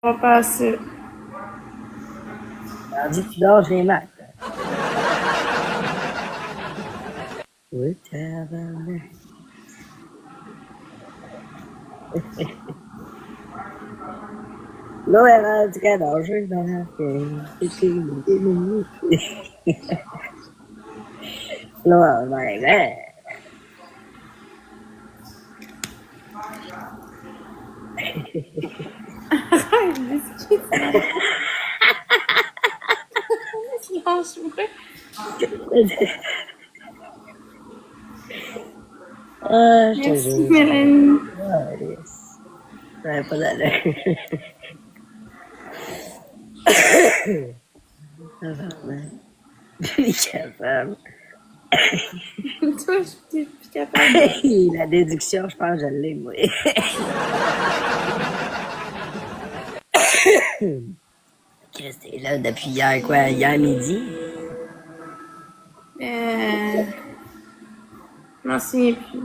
va passer. Tandis que tu dors chez Mac. Oui, tabarnak. Là, elle a rendu qu'elle dort chez Mac. Là, ben. Arrête, biscuit, lâche-moi. Ah, je te Merci, jure. Mélanie. Ah, yes. Ça n'avait pas d'allure. Tabarnak. Plus capable. Toi, je suis plus capable. La déduction, je pense que je l'ai, moi. Chris, t'es là depuis hier, quoi? Hier midi? Je m'en souviens plus.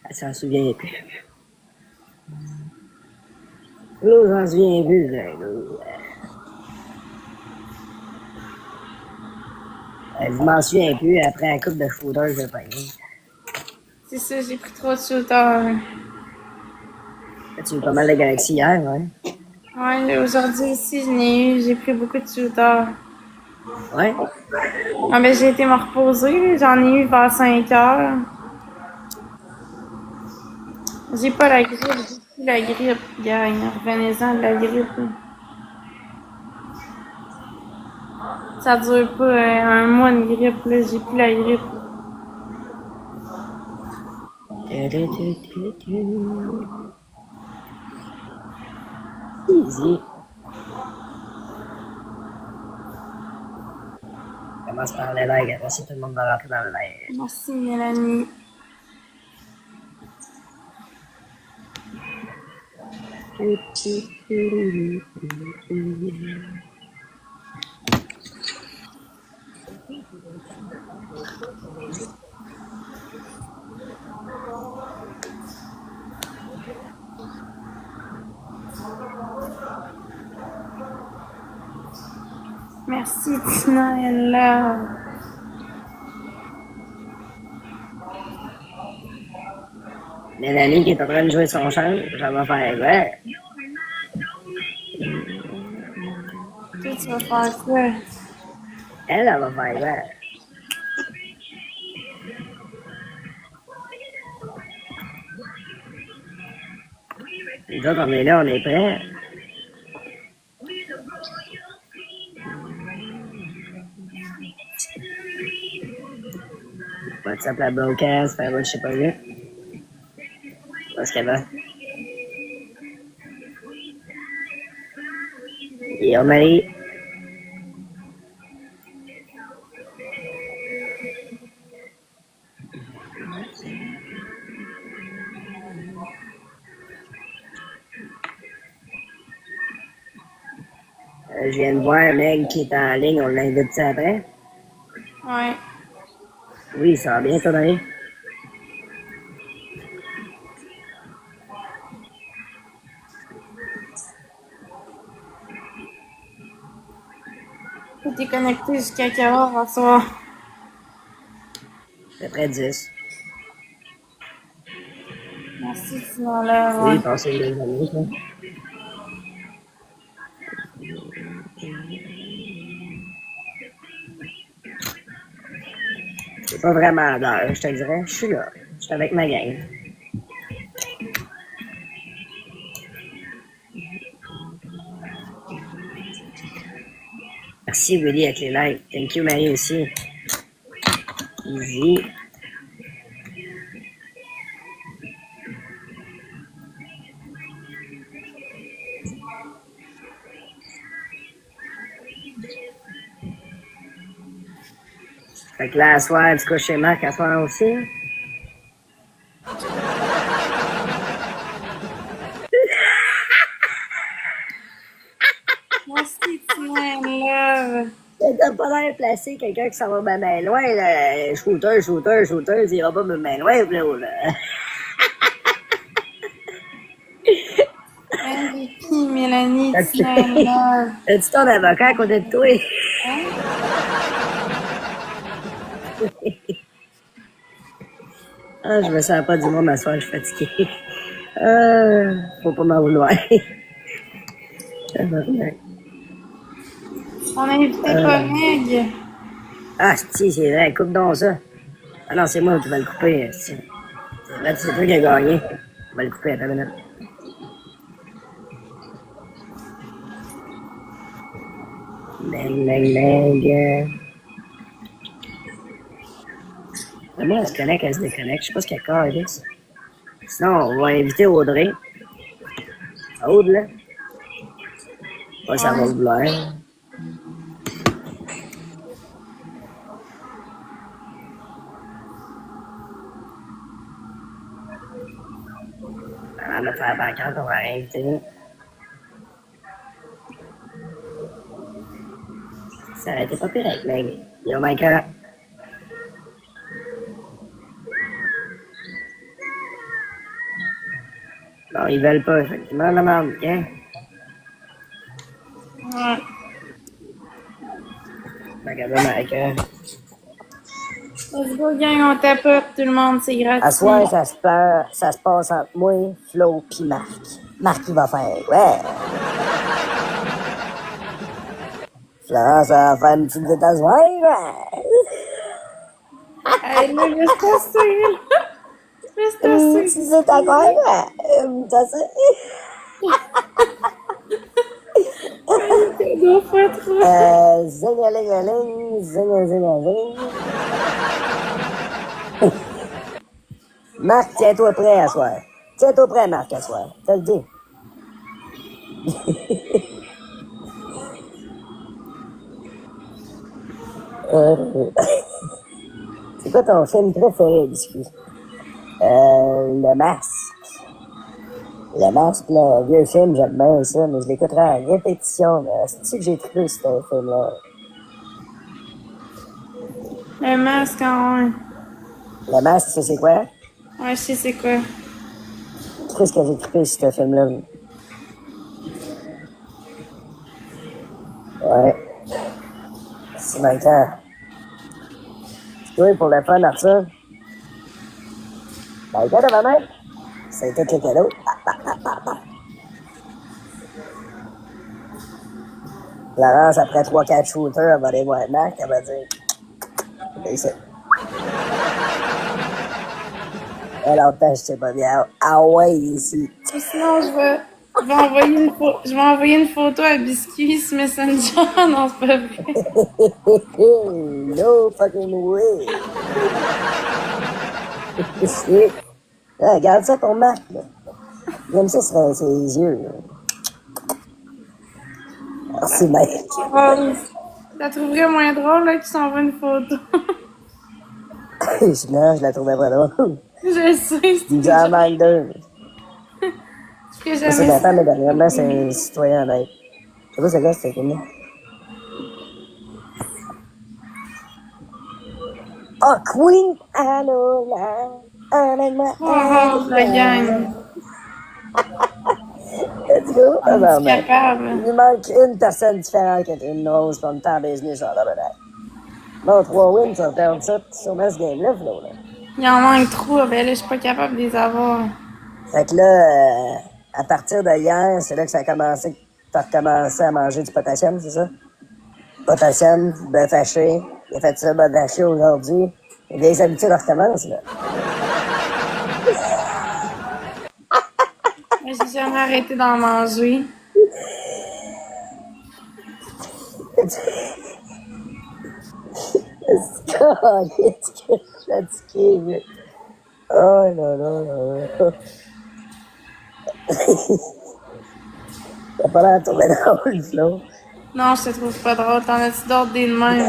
Elle s'en souvient plus. Là, j'en souviens plus, là. Je m'en souviens plus après la coupe de shooters de panier. C'est ça, j'ai pris trop de shooters. Tu as eu pas mal de galaxies hier, ouais? Ouais, aujourd'hui aussi, j'ai pris beaucoup de shooters. Ouais? Ah, ben, j'ai été me reposer. J'en ai eu vers 5 heures. J'ai pas la grippe, j'ai plus la grippe, gang. Revenez-en de la grippe. Ça dure pas un mois de grippe, là. J'ai plus la grippe. Easy. Commence par les likes, après ça, tout le monde va rentrer dans le live. Merci, Mélanie. Merci, Tina, elle est là. Mélanie qui est en train de jouer son chant, ça va faire ouais. Toi, tu vas faire quoi? Elle va faire ouais. Les autres, on est là, on est prêts. WhatsApp la broadcast, faire je sais pas là. Parce qu'elle va. Et on Marie. Je viens de voir Meg qui est en ligne, on l'invite ça après. Ouais. Oui, ça va bien, toi, Marie? T'es connecté jusqu'à quelle heure à soir? À peu près 10. Merci, Tina, là. Oui, Ouais. passez une belle journée, quoi. C'est pas vraiment d'heure, je te dirais. Je suis là. Je suis avec ma gang. Merci, Willy, avec les likes. Thank you, Marie, aussi. Easy. Fait que là, à soir, tu couches chez Marc, à soir aussi. Merci, Tina, là. T'as pas l'air placé, quelqu'un qui s'en va ben loin, là. Shooter, il ira pas ben loin, là. Mélanie, As-tu Tina, as-tu ton avocat à côté de toi? hein? Ah, je me sens pas du monde ma soir, je suis fatiguée. Faut pas m'en vouloir. Tabarnak. On a invité Poneg. Ah, si, c'est vrai, coupe donc ça. Ah non, c'est moi qui vais le couper. Là, c'est toi qui as gagné. On va le couper à ta minute. Bang, bang, bang. Moi, elle se connecte, elle se déconnecte. Je sais pas ce qu'elle calisse. Sinon, on va inviter Audrey. Aude, là. Pas ça va Ouais. vouloir. Elle va faire la pancarte, on va inviter. Ça aurait été pas pire avec Meg. Yo, Micah. Non, ils veulent pas, effectivement, la merde. Tiens. Ouais. Regardez, Micah. Let's go, gang, on tapote, tout le monde, c'est À soir, gratuit. ça se passe entre moi, Flo pis Marc. Marc, il va faire, ouais. Florence, ça va faire une petite visite à soir, ouais. Hey, là, laisse passer, là. Laisse Une passer. petite visite à soir, ouais. Ça, Hey, t'es deux fois trop. Zingalingaling, zingalingaling. Marc, tiens-toi prêt à soir. Tiens-toi prêt, Marc, à soir. Je te le dis. C'est quoi ton film préféré, biscuit? Le Masque. Le Masque, le vieux film, j'aime bien ça, mais je l'écouterai à répétition. C'est-tu que j'ai trouvé ce film-là? Le masque, ouais. Le Masque, tu sais c'est quoi? Ouais, je sais c'est quoi. Qu'est-ce que j'ai trouvé ce film-là? Ouais. C'est maintenant. Oui, pour le fun, Arthur. Ben, regarde ma mère. C'est tout le cadeau. Florence, après 3-4 shooters, elle va aller voir Marc, elle va dire. C'est ça. Alors, je sais pas bien. Ah ouais, ici. Ou sinon, je vais envoyer une photo à Biscuit sur Messenger. Non, c'est pas vrai. No fucking way. Ah, regarde ça ton Marc, là. J'aime ça sur ses yeux, là. Merci, mec. Rose. Ça trouverait moins drôle, là, qu'il s'envoie une photo. Non, je la trouvais pas drôle. Je sais, Il me dit en manque deux. ce que Ça, c'est j'aimais la ça. femme, mais dernièrement, c'est un citoyen honnête. Je sais pas c'est quoi, c'était film. Oh, Queen Anola. Anna, Oh, Rose, la gang. let's go, On est tabarnak. capable. Il manque une personne différente qui est une rose pour me temps business sur la tabarnak. Bon, 3 wins, ça perd ça sur ce game-là, Flo, là. Il en manque trop, ben là, je suis pas capable de les avoir. Fait que là, à partir de hier, c'est là que ça a commencé, t'as recommencé à manger du potassium, c'est ça? Potassium, bœuf haché. Il a fait ça, bœuf haché aujourd'hui. Les vieilles habitudes recommencent, là. Mais j'ai jamais arrêté d'en manger. C'est que je suis fatigué, mais... Oh là là là là. T'as pas l'air de trouver drôle, Flo. Non, je te trouve pas drôle. T'en as-tu d'autres des de même?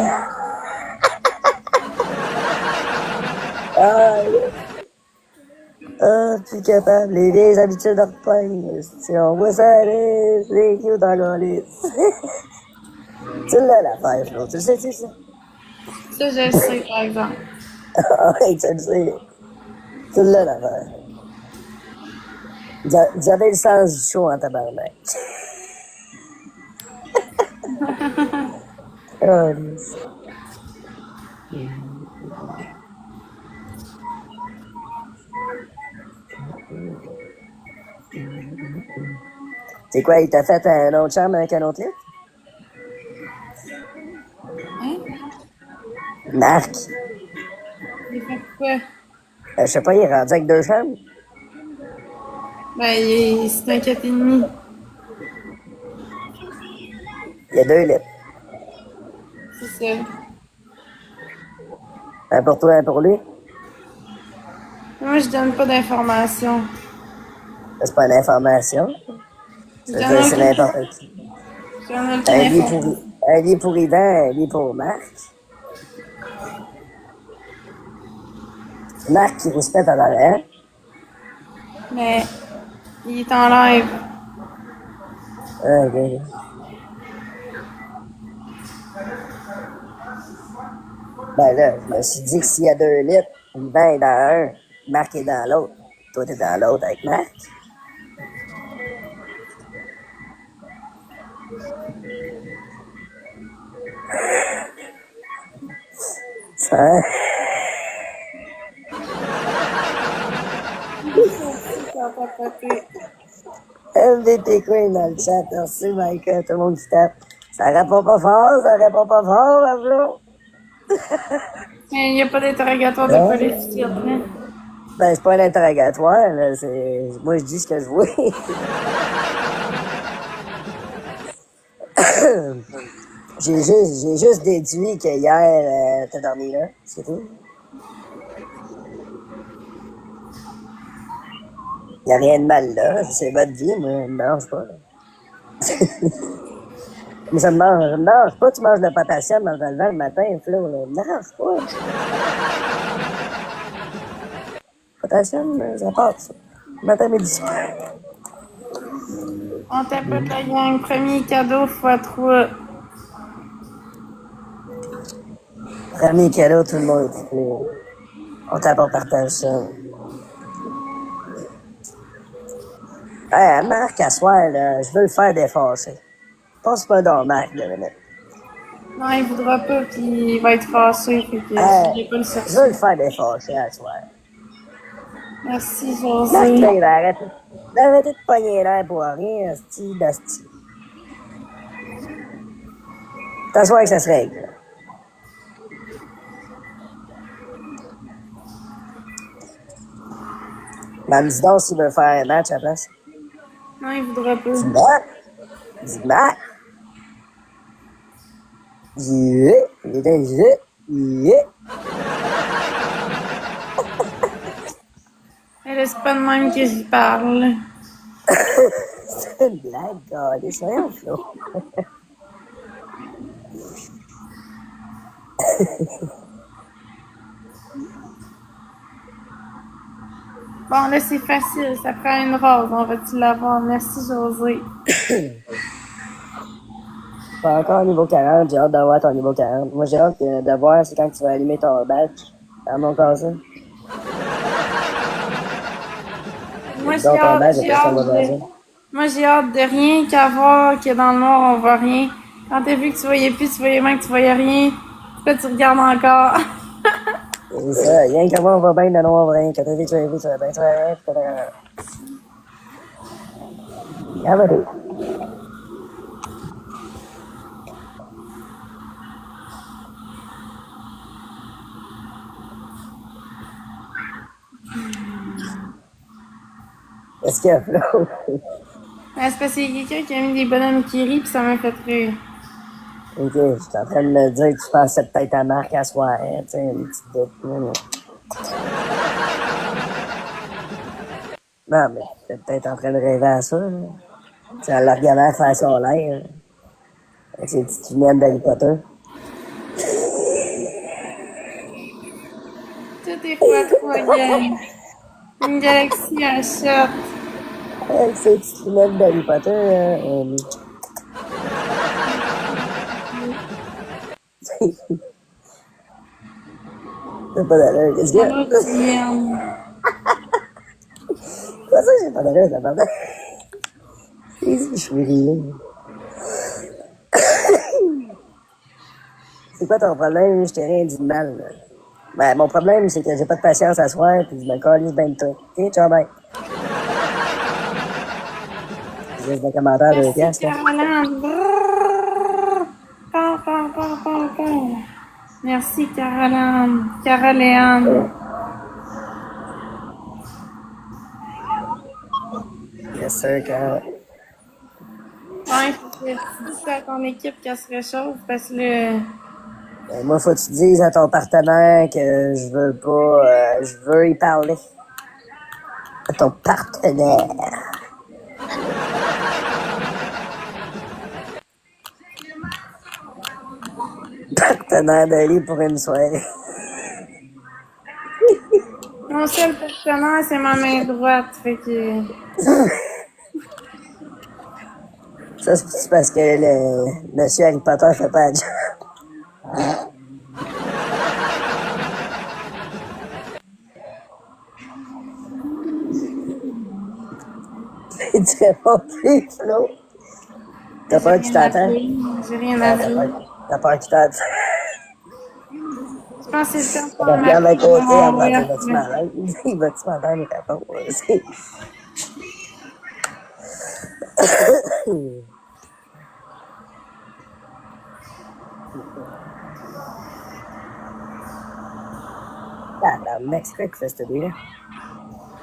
Ah, plus capable. Les vieilles habitudes reprennent. Si on voit ça aller, les cute dans la liste. Tu l'as l'affaire, Flo. Tu le sais, ça? Ça, je le sais, par exemple. Ah ouais, tu le sais. Tu l'as l'affaire. Vous avez le sens du show en tabarnak. Calisse. C'est quoi, il t'a fait un autre chambre avec un autre lit? Hein? Marc, Il fait quoi? je sais pas, il est rendu avec 2 chambres? Ben, c'est un 4,5. Il y a 2 lits. C'est ça. Un pour toi, un pour lui. Moi, je donne pas d'informations. C'est pas une information. Je Ça veut donne dire c'est aucune, n'importe qui. je donne aucune Un lit information. un lit pour Yvan, un lit pour Marc. Marc qui respecte en arrière. Mais, il est en live. Ok. Ben là, je me suis dit que s'il y a 2 lits, Yvan est dans un, Marc est dans l'autre. Toi, t'es dans l'autre avec Marc. Ça, Ça va papoter. MDT Queen dans le chat. Merci, Mike. Tout le monde qui tape. Ça répond pas fort, Pablo. Il n'y a pas d'interrogatoire de police ici, après. Ben, c'est pas un interrogatoire, là. Moi, je dis ce que je vois. J'ai juste déduit que hier, t'as dormi là. C'est tout. Y a rien de mal là. C'est votre vie, moi. Je me mange pas. Mais ça me mange pas. Tu manges le potassium en te levant le matin, Flo. Là. Me mange pas. Potassium, ça passe. Matin, midi, soir. On tapote la gang. Premier cadeau x3. Premier cadeau, tout le monde est plaît. On tape, on partage ça. Hey, Marc, à soir, là, je veux le faire défoncer. Passe pas dans Marc, 2 minutes. Non, il voudra pas, puis il va être fâché, fait que je vais pas le Je sortir. veux le faire défoncer à soir. Merci, Marc, José. là, il va arrêter de pogner l'air pour rien, asti d'asti. T'assois que ça se règle. Là. Ben, dis donc s'il veut faire un match à la place. Non, il voudra pas. Dis Marc. Dis Marc. Yeah. Il était yeah. Yeah. Elle laisse pas de même que j'y parle. C'est une blague, gars. C'est rien, Flo. Bon, là, c'est facile. Ça prend une rose. On va-tu l'avoir? Merci, José. Pas encore niveau 40, j'ai hâte d'avoir ton niveau 40. Moi, j'ai hâte de voir, c'est quand tu vas allumer ton badge. Dans mon cas, ça. Moi, Donc, ton badge, après ça, on va voir ça. Moi, j'ai hâte de rien qu'à voir, que dans le noir, on voit rien. Quand t'as vu que tu voyais plus, tu voyais même que tu voyais rien. Pourquoi tu regardes encore? C'est ça, rien qu'à voir, on va bien dans le noir, rien. Quand t'as vu, tu vas bien, tu vas rien, puis t'as ah, bah, Qu'est-ce qu'il y a, Flo? C'est parce qu'il y a quelqu'un qui a mis des bonhommes qui rient, pis ça m'a fait rire. Ok, je suis en train de me dire que tu pensais peut-être à Marc à soir, hein, tu sais, une petite doute. Non, mais t'es peut-être en train de rêver à ça, là. Tu sais, en le regardant faire son live, avec ses petites lunettes d'Harry Potter. Tout est fois 3 gang. Une galaxie à shot. Avec ses petites lunettes d'Harry Potter, c'est pas d'allure, qu'est-ce qu'il y a? Allô, Guillaume. Quoi ça, j'ai pas d'allure, ça pardon? Je suis rilé. C'est quoi ton problème? Je t'ai rien dit de mal, là. Ben, mon problème, c'est que j'ai pas de patience à soir, puis je me calisse ben de tout. OK, ciao, bye. Juste des commentaires de Merci, piastres, là. Caroline. Brrr. Pow. Merci, Caroline. Caroline. Yes, sir, quand... Ouais, faut que tu dises à ton équipe qu'elle se réchauffe parce que le... Moi, faut que tu dises à ton partenaire que je veux pas... je veux y parler. À ton partenaire. Partenaire de lit pour une soirée. Mon seul partenaire, c'est ma main droite. Fait que... Ça, c'est parce que le monsieur Harry Potter fait pas la job. Tu réponds plus, Flo. T'as peur qu'il t'entende? J'ai rien à dire. T'as peur qu'il t'entende? Je pense que c'est le temps de Regarde à côté, faire elle va dire, vas-tu la m'entendre? Il va-tu m'entendre mes réponses? Ah, la mec, c'est quoi qui fait ce bruit-là?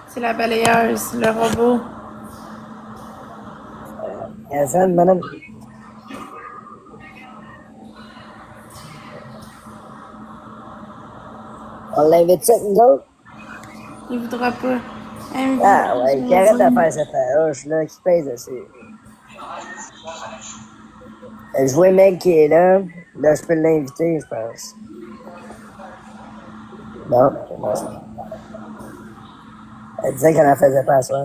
C'est la balayeuse, le robot. Elle sonne, madame. On l'invite-tu avec nous autres? Il voudra pas. Ah ouais, qui arrête de faire cette hache-là, qui pèse dessus. Je vois un mec qui est là. Là, je peux l'inviter, je pense. Non, non. Elle disait qu'elle en faisait pas à soir.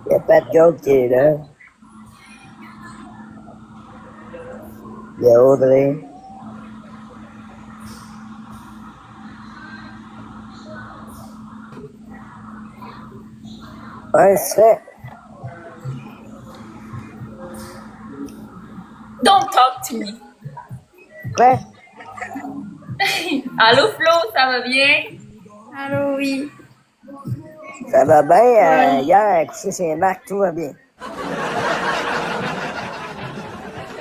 Il y a Pat Gold qui est là. Il y a Audrey. Ouais, c'est vrai. Don't talk to me. Quoi? Allô Flo, ça va bien? Allô, oui. Ça va bien. Hier, elle a couché chez Marc, tout va bien.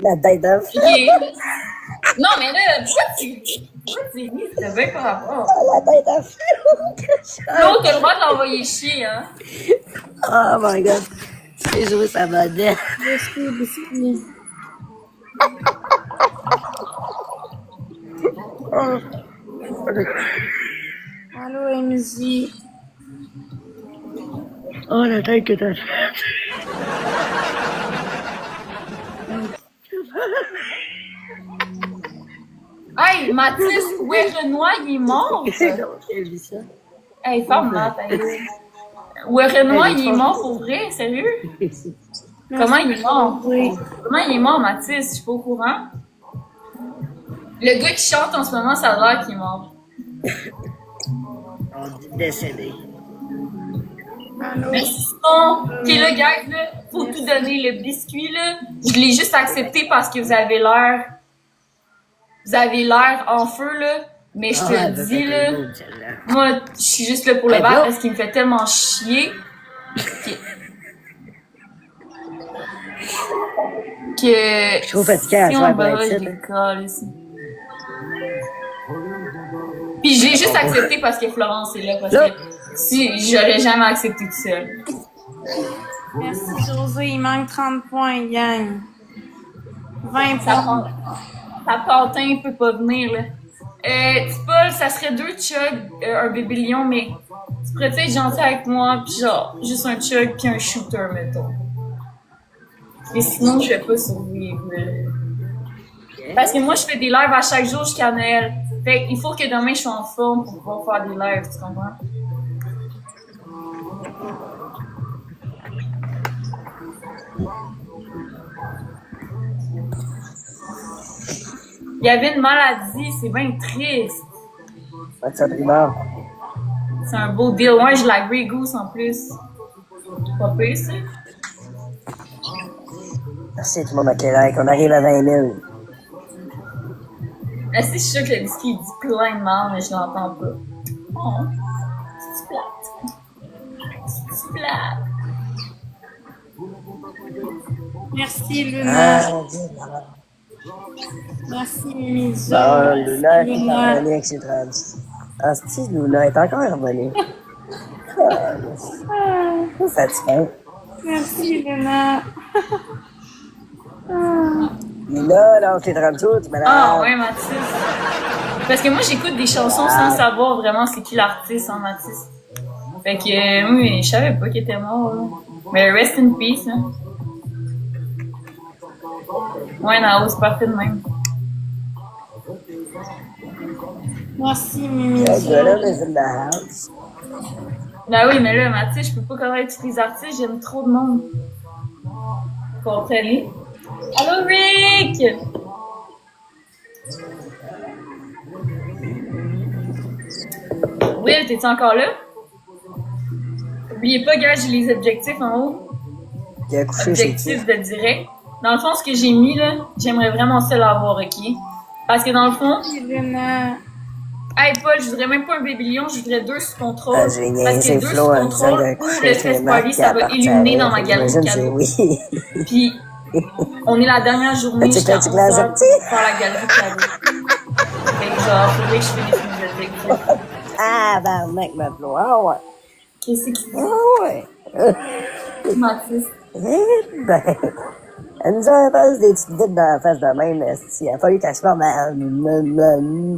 La tête d'œuf. Non, mais là, pourquoi tu ris? C'était bien par rapport. La tête d'œuf. Flo, t'as le droit de l'envoyer chier, hein? Oh my god. J'ai joué sa modèle. Biscuit. Allô, MJ. Oh, la tête que t'as fait. Hey, Mathis, ouais, Renoir, il est mort. J'ai vu ça. Hey, ferme-la, ta gueule. Ouais, Renoir, il est mort pour vrai, sérieux? Comment il est mort? Oui. Comment il est mort, Mathis? Je suis pas au courant. Le gars qui chante en ce moment, ça a l'air qu'il est mort. On dit décédé. Mais sinon, ok, là, guys, là, faut tout donner. Le biscuit, là, je l'ai juste accepté parce que vous avez l'air en feu, là. Mais je te le dis, là, moi, je suis juste là pour le battre parce qu'il me fait tellement chier que Je suis trop fatigué à si faire on plein de va, je sites, les colle ici. Puis j'ai juste accepté parce que Florence est là, parce que si j'aurais jamais accepté tout seul. Merci, José. Il manque 30 points, gang. 20 Ça points. Ta pantin peut pas venir, là. Paul, ça serait 2 chugs, un bébé lion, mais tu pourrais être gentil avec moi, pis genre, juste un chug pis un shooter, mettons. Mais sinon, je vais pas survivre, là. Parce que moi, je fais des lives à chaque jour jusqu'à Noël. Fait qu'il faut que demain, je sois en forme pour pouvoir faire des lives, tu comprends? Il y avait une maladie, c'est bien triste. Ouais, ça primeur. C'est un beau deal. Ouais, j'ai la Grey Goose en plus. Pas pire, ça. Merci tout le monde à Québec. On arrive à 20 000. Ah, c'est sûr que le disque il dit plein de mal, mais je l'entends pas. Oh, c'est plate. C'est plate. Merci, Luna. Ah, Dieu, voilà. Merci, Mimizo. Bon, Luna est Luna. revenue avec ses trans. Ah, si, Luna est encore revenue. Ah, c'est satisfait. Merci, Luna. Ah. Luna, là, tes 30 sous, tu m'as Ah, ouais, Mathis. Parce que moi, j'écoute des chansons sans savoir vraiment c'est qui l'artiste, hein, Mathis. Fait que, oui, je savais pas qu'il était mort, là. Mais rest in peace, hein. Ouais, non, c'est parfait de même. Merci, Yeah, Mimizo. Greta is in the house. Ben oui, mais là, Mathis, je peux pas connaître tous les artistes, j'aime trop de monde. Comprenez? Allô, Rick! Will, t'es-tu encore là? Oubliez pas, gars, j'ai les objectifs en haut. Qui a couché chez qui? Objectifs de direct. Dans le fond, ce que j'ai mis, là, j'aimerais vraiment ça l'avoir, ok? Parce que dans le fond, Merci, Luna. hey Paul, je voudrais même pas un baby lion, je voudrais 2 sous contrôle. Ah, j'ai parce niaisé que 2 sous Flo en disant contrôle de ou coucher le chez stress Marc party, qui ça va appartient illuminer à dans ma galerie de j'imagine c'est cadeaux. oui. Puis, on est la dernière journée As-tu jusqu'à fait 11 du glace heures à pour petit? faire la galerie de cadeaux. Fait que genre, faudrait que je finisse mes objectifs. Ah, barnac, ma Flo. Ah, ouais. Qu'est-ce qui Ah, ouais. Mathis? Ben, elle nous a fait des petites vides dans la face de même, esti. Il a fallu qu'elle se forme à...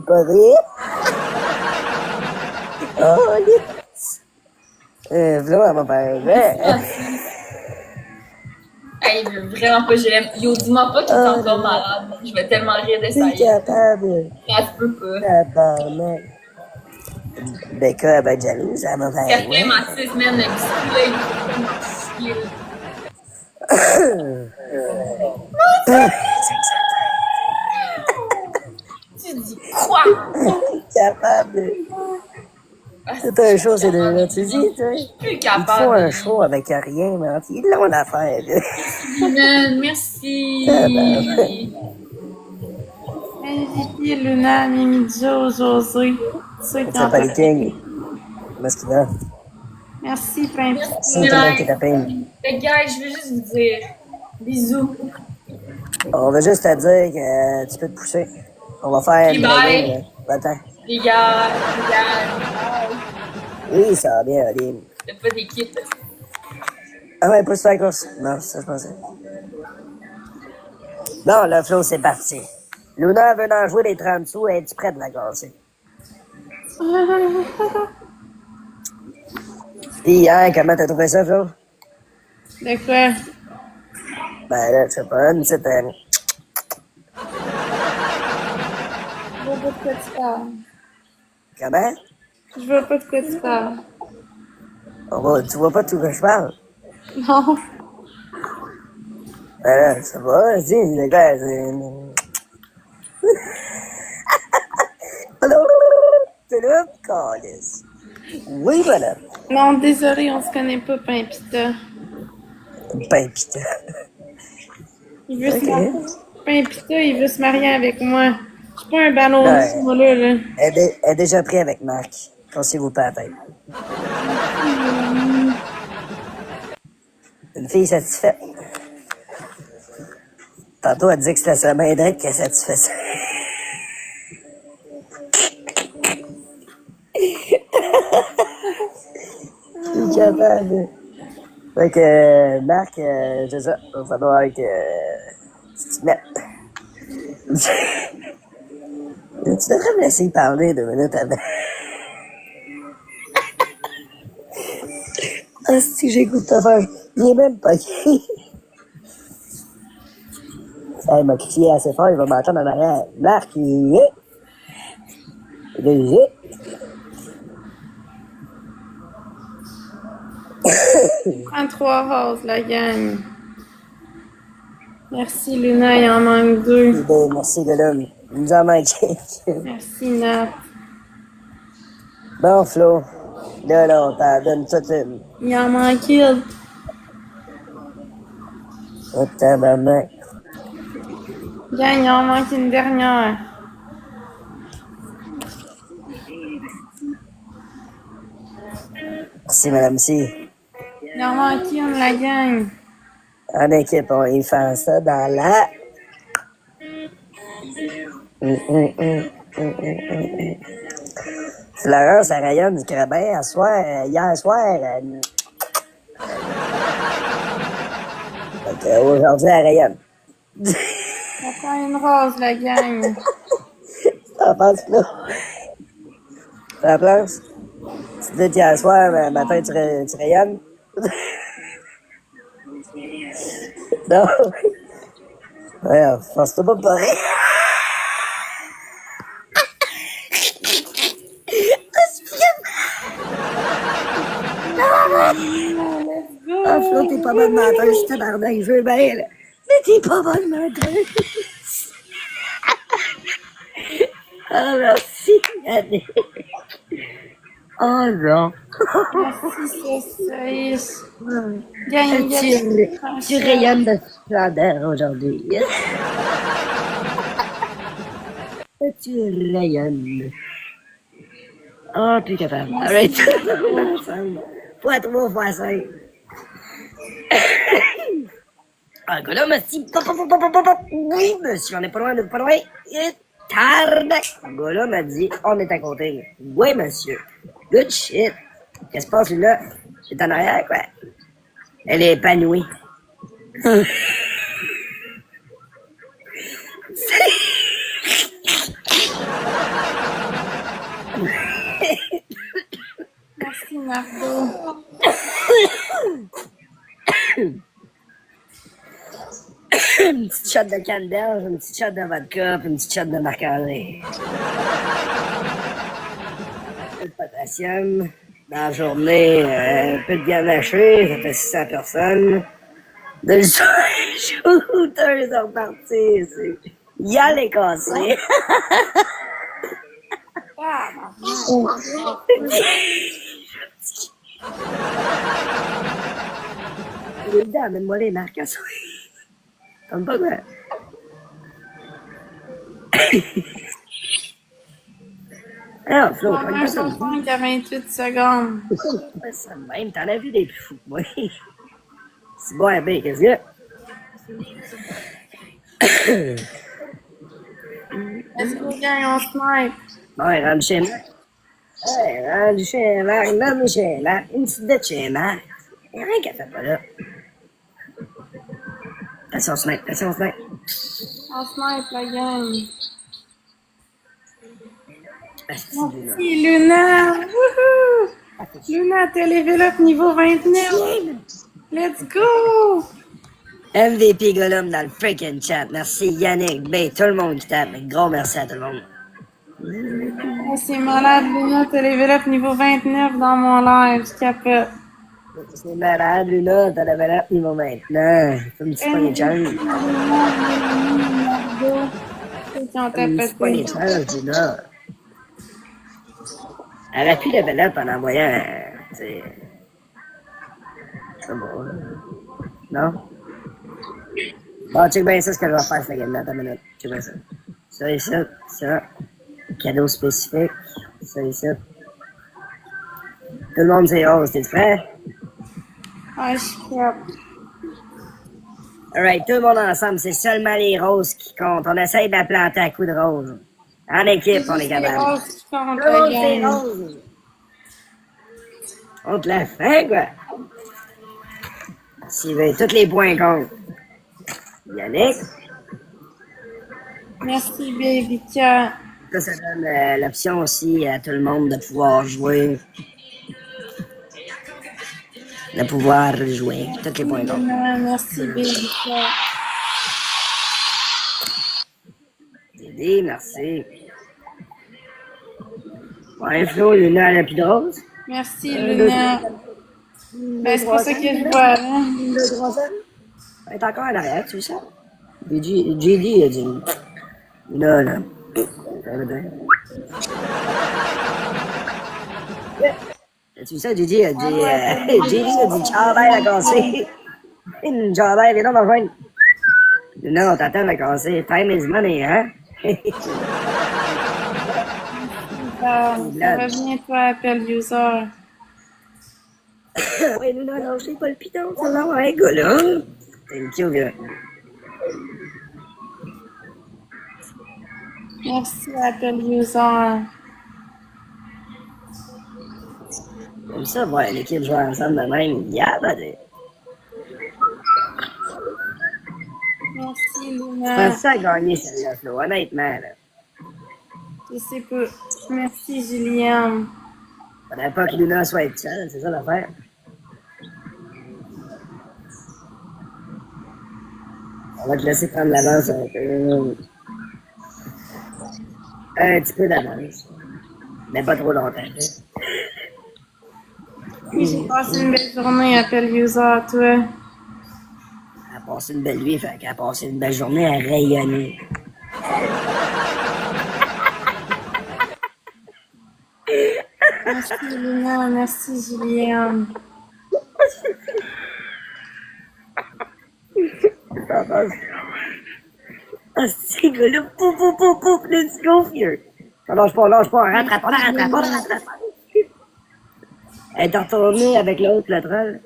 pas vrai? Oh, yes! Flo, elle m'a fait... Mathis. Hey, il veut vraiment pas, je l'aime. Yo, dis-moi pas qu'il est encore malade. Je vais tellement rire de ça. T'es capable. Ça se peut pas. Tabarnak. Becca, elle va être jalouse, elle m'a fait... Certain, Mathis, man, le biscuit, là, il faut tellement chier, là. Tu dis quoi? Capable. C'est un show, c'est deux-là. Tu dis, tu sais. Je suis plus Ils te font capable. un show avec rien, mais ils l'ont l'affaire. Man, merci. MVP, Luna, Mimizo, José. Ceux qui C'est ont pas les King. Masculin. Merci, Pimpin. C'est tout le monde qui t'appelle. Les gars, je veux juste vous dire bisous. On va juste te dire que tu peux te pousser. On va faire Okay, bye. Va-t'en. Les gars, Oui, ça va bien, Aline. t'as pas d'équipe. Ah ouais, pousse-toi la course. Non, ça je pensais. Non, le flow, c'est parti. Luna veut en jouer les 30 sous, es-tu prête de la casser? Pis, hein, comment t'as trouvé ça, Flo? De quoi? Ben là, je sais pas, une petite... Je vois pas de quoi tu parles. Comment? Je vois pas de quoi tu parles. Tu vois pas tout que je parle? Non. Ben là, ça va, dis, les gars, c'est... C'est là, câlisse. Oui, madame. Non, désolé, on se connaît pas, Pimpita. Ben, putain. Il veut se Ok. marier. Pimpita, il veut se marier avec moi. Je suis pas un ballon Ouais. ce mot-là, là. Elle est déjà pris avec Marc. Cassez-vous pas la tête. Une fille satisfaite. Tantôt, elle disait que c'était sa main droite qui a satisfait ça. Je suis capable. Fait que, Marc, c'est ça. Il va falloir que tu te mettes. Tu devrais me laisser parler 2 minutes avant. Ah, si j'écoute ta faire, il est même pas crié. Ça, il m'a crié assez fort, il va m'entendre en arrière. Marc, il est. Il est. 33 roses, la gang. Merci, Luna, il en manque 2. Ben, merci, Gollum. Il nous en manque. Merci, Nat. Bon, Flo. Là, on t'en donne toute une. Il en manque une. Oh, tabarnak. Gang, il en manque une dernière. Merci, madame C. Il en manque une, la gang. En équipe, on y fait ça dans la... Florence, elle rayonne du Crabin hier soir. Donc, aujourd'hui, elle rayonne. Ça prend une rose, la gang. T'en penses, Flo? T'en penses? Tu dis qu'hier soir, matin, tu rayonnes? Non? Ouais, force-toi pas de pleurer. Ah, Flo, t'es pas bonne menteuse, tabarnak, je veux bien, là. Mais t'es pas bonne menteuse. Ah, merci, Annie. Oh, non. Merci, c'est Gang, Tu rayonnes de splendeur aujourd'hui. Tu rayonnes. Oh, plus capable. Arrête. Fois 3, fois 5. Ah, le gars-là m'a dit, oui, monsieur, on est pas loin, Et tardac. Le gars-là m'a dit, on est à côté. Oui, monsieur. Good shit. Qu'est-ce qui se passe, là? C'est en arrière, quoi. Elle est épanouie. Merci, Margot. Une petite shot de canneberge, une petite shot de vodka, puis une petite shot de Marc-André. Un peu de potassium. Dans la journée, un peu de viande hachée, ça fait 600 personnes. De shooters sont partis, c'est... Y'a les cassés. Évidemment, amène-moi les marques à soir. Comme pas quoi. Alors, Flo, t'as pas ça. 5 à 28 secondes. Pas ça de même, t'en as vu des plus fous que moi. C'est bon, ben, qu'est-ce que Est-ce que gang, on snipe? bon, il rentre chez Marc. Ouais, rentre chez Marc, rentre chez Marc. Une petite dette chez Marc. Il n'y a rien qu'elle fait pas là. Attention, snipe, attention, snipe. On snipe, la gang. Merci, Merci, Luna. Wouhou! Luna, t'es level up niveau 29. Let's go! MVP Gollum dans le freaking chat. Merci Yannick, B, tout le monde qui tape. Gros merci à tout le monde. Oh, c'est malade, Luna, t'es level up niveau 29 dans mon live. Je capote. C'est malade, Luna, t'as la valeur niveau maintenant. Fais un petit point de challenge. Qui ont Un petit point de tapoté. challenge, Luna. Elle a pu level up en envoyant, c'est bon. Non? Bon, check bien ça, ce que je vais faire, cette game-là, attends une minute. Check bien ça. Ça ici, ça. Cadeau spécifique. Ça ici. Tout le monde c'est rose, t'es prêt? Ah, je suis prête. Alright, tout le monde ensemble, c'est seulement les roses qui comptent. On essaye de la planter à coups de rose. En équipe, on est C'est capable. rose qui compte, Tout le monde la c'est gang. rose. On te la fait, quoi. S'il veut, tous les points comptent. Yannick, Merci, baby cat. ça donne l'option aussi à tout le monde de pouvoir jouer. De pouvoir jouer. Tous les points comptent. Merci, baby cat. Dédé, merci. Ouais, Flo, Luna, elle a plus de rose. Merci, Luna. Ben, c'est pour ça que je vois, là. Le troisième. Elle est encore en arrière, tu sais ça? JD a dit. Là, là. Tu sais ça, JD a dit. JD a dit, ciao, bye, la cassée. Ciao, bye, viens donc me rejoindre. Non, on t'attend à casser. Time is money, hein? Reviens-toi, appel user. Ouais, Luna, lâchez pas le piton, ça va, ouais, Gollum. Thank you, gars. Merci, appel user. J'aime ça, voir l'équipe jouer ensemble de même. Yeah, buddy. Merci, Je Luna. pense ça à gagner celle-là, Flo, honnêtement, là. Je sais pas. Merci, Julien. Faudrait pas que Luna soit seule, c'est ça l'affaire. On va te laisser prendre l'avance un peu. Un petit peu d'avance. Mais pas trop longtemps. Oui, j'ai passé une belle journée, appel user, toi. Elle a passé une belle nuit, fait qu'elle a passé une belle journée à rayonner. Merci, Luna. Merci, Julien. Ah, c'est gars-là, pouf, pouf, pouf, pouf, let's go, here. Lâche pas, rattrape, on la rattrape. Elle est retournée avec l'autre, le troll.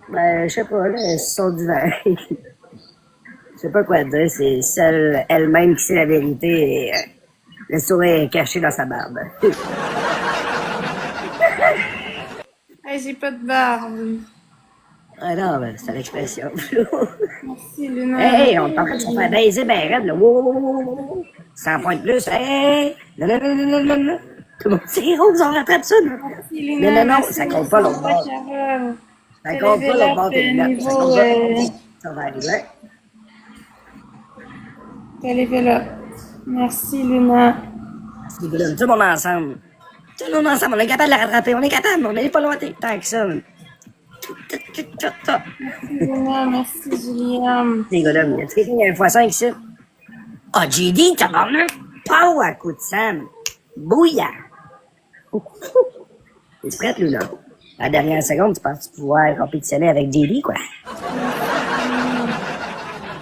Ben, je sais pas, là, elles se sont divers. Je sais pas quoi dire, c'est seule elle-même qui sait la vérité et le sourire est caché dans sa barbe. Hey, j'ai pas de barbe. Ah non, ben, c'est l'expression. Merci, Luna. Hey, on est en train de se faire baiser ben raide, là. Wow, wow, wow, wow. 100 points de plus, hey! Non, non, non, non, non, non, non. Tout le monde, c'est rose, on rattrape ça, non? Merci, Luna. Non, non, non, Merci, ça compte pas l'autre bord. Carole. Ça compte pas l'autre bord des lunettes. Ça compte pas. Ça va arriver. Télévélope. Merci, Luna. Tout le monde ensemble. Tout le monde ensemble, on est capable de la rattraper. On est capable, on est pas loin tant que ça. Merci, Luna. Merci, Julien. Les gars-là, y a-tu quelqu'un qui a un x5 ici? Ah, JD, t'as vraiment pas à coup de Sam. Bouillard. T'es prête, Luna? La dernière seconde, tu penses pouvoir compétitionner avec JD, quoi?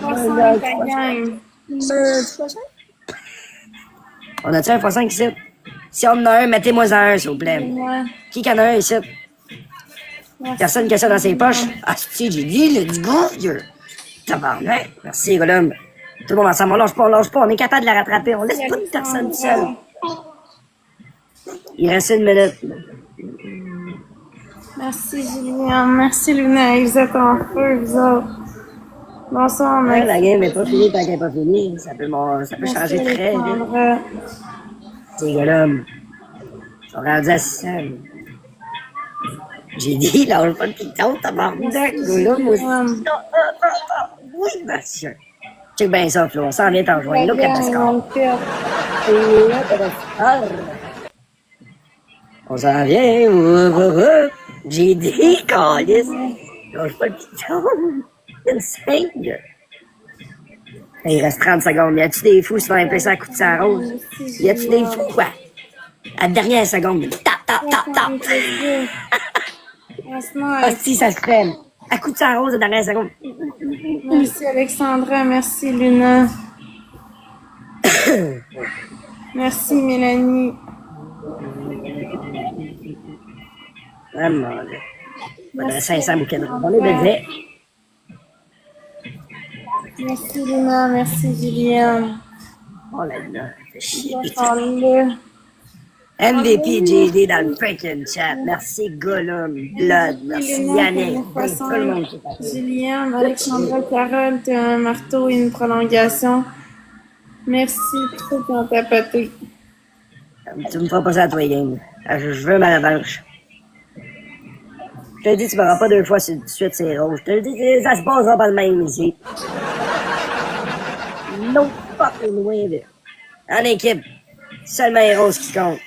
300 la gang. On a-tu un x5 ici? Si on en a un, mettez-moi un, s'il vous plaît. Luna. Qui en a un ici? Merci. Personne qui a ça dans ses poches? Ah, si, JD, let's go, vieux. Tabarnak. Merci, Gollum. Tout le monde ensemble, on lâche pas, on est capable de la rattraper. On laisse pas de personne seule. Il reste une minute. Merci, Julien. Merci, Luna. Vous êtes en feu, vous autres. Bonsoir, Ouais, merci. la game n'est pas finie tant qu'elle n'est pas finie. Ça peut changer très vite. Alexandra. Ces Gollum. Ils sont rendus à 600. J'ai dit, lâche pas le piton, tabarnak. Gollum aussi. Oui, monsieur. Check bien ça, Flo. On s'en vient t'en rejoindre. Là, qu'elle te score. On s'en vient. J'ai dit, câlisse. Lâche pas le piton. Une 5. Il reste 30 secondes. Y a-tu des fous sur un PC à coup de sang rose? Y a-tu des fous, quoi? À la dernière seconde, tap. Ah, si, ça se freine. À coup de sang rose, à la dernière seconde. Merci, Alexandra. Merci, Luna. Merci, Mélanie. Vraiment, là. Faudrait 500 bouquets de roses. On est bébé. Merci, Luna. Merci, Julien. Oh là là, fait chier. Parle-le. MVP JD dans le freaking chat. Merci Gollum, Blood, merci Yannick, merci tout le monde qui est passé. Julien, Alexandra, Carole, t'as un marteau et une prolongation. Merci pour ceux qui ont tapoté. Tu me feras pas ça à toi, gang. Je veux ma revanche. Je te le dis, tu m'auras pas deux fois de suite, c'est rouge. Je te le dis, ça se passera pas le même ici. No fucking way, là. En équipe, seulement les roses qui comptent.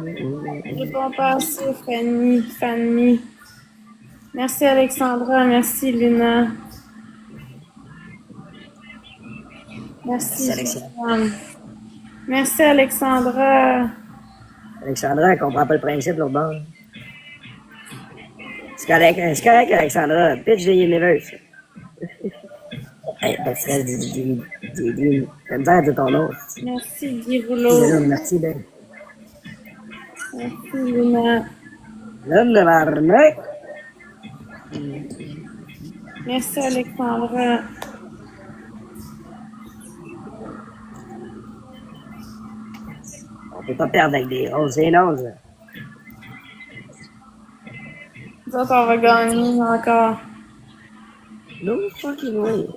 Réponds pas assez, Fanny. Merci, Alexandra. Merci, Luna. Merci, Alexandra. Merci, Alexandra. Alexandra, elle comprend pas le principe, l'autre bord. C'est correct, Alexandra. Pitch de Universe. Hey, ben, Fred, j'aime bien de ton nom. Merci, Guy Rouleau. Merci, ben. Merci, Luna. L'homme de l'armée. Merci, Alexandra. On peut pas perdre avec des roses et noses. Nous autres, on va gagner encore. No fucking way.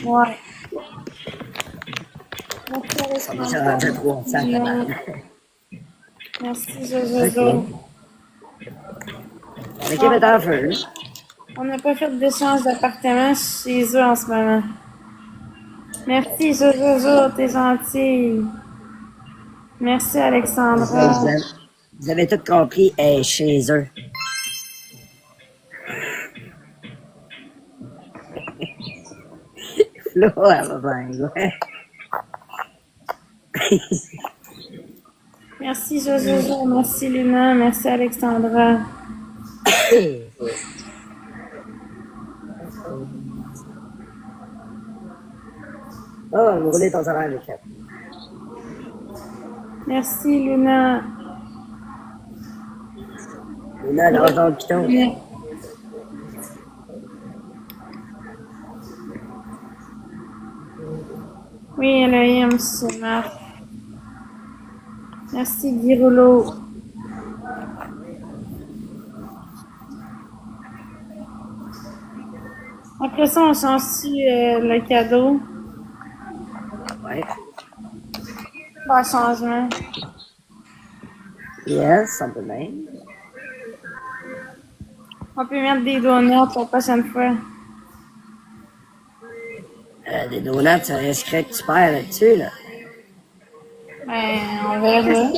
Ouais. Merci, Ça va se rendre à 300. Alexandra. Merci, Jojo. L'équipe est en feu. On n'a pas fait d'échange d'appartement chez eux en ce moment. Merci, Jojo, t'es gentil. Merci, Alexandra. Vous avez tout compris, chez eux. Flo, elle va bien, ouais. Merci, Jojo. Merci, Luna. Merci, Alexandra. Oh, vous roulez ton salaire, les quatre. Merci, Luna. Luna, l'argent le piton. Oui, Elohim, c'est Marc. Merci, Guy Rouleau. Après ça, on change le cadeau. Ouais. Pas changement. Yes, on peut même. On peut mettre des donuts pour la prochaine fois. Des donuts, ça risquerait que tu perds là-dessus, là. Ben, on verra.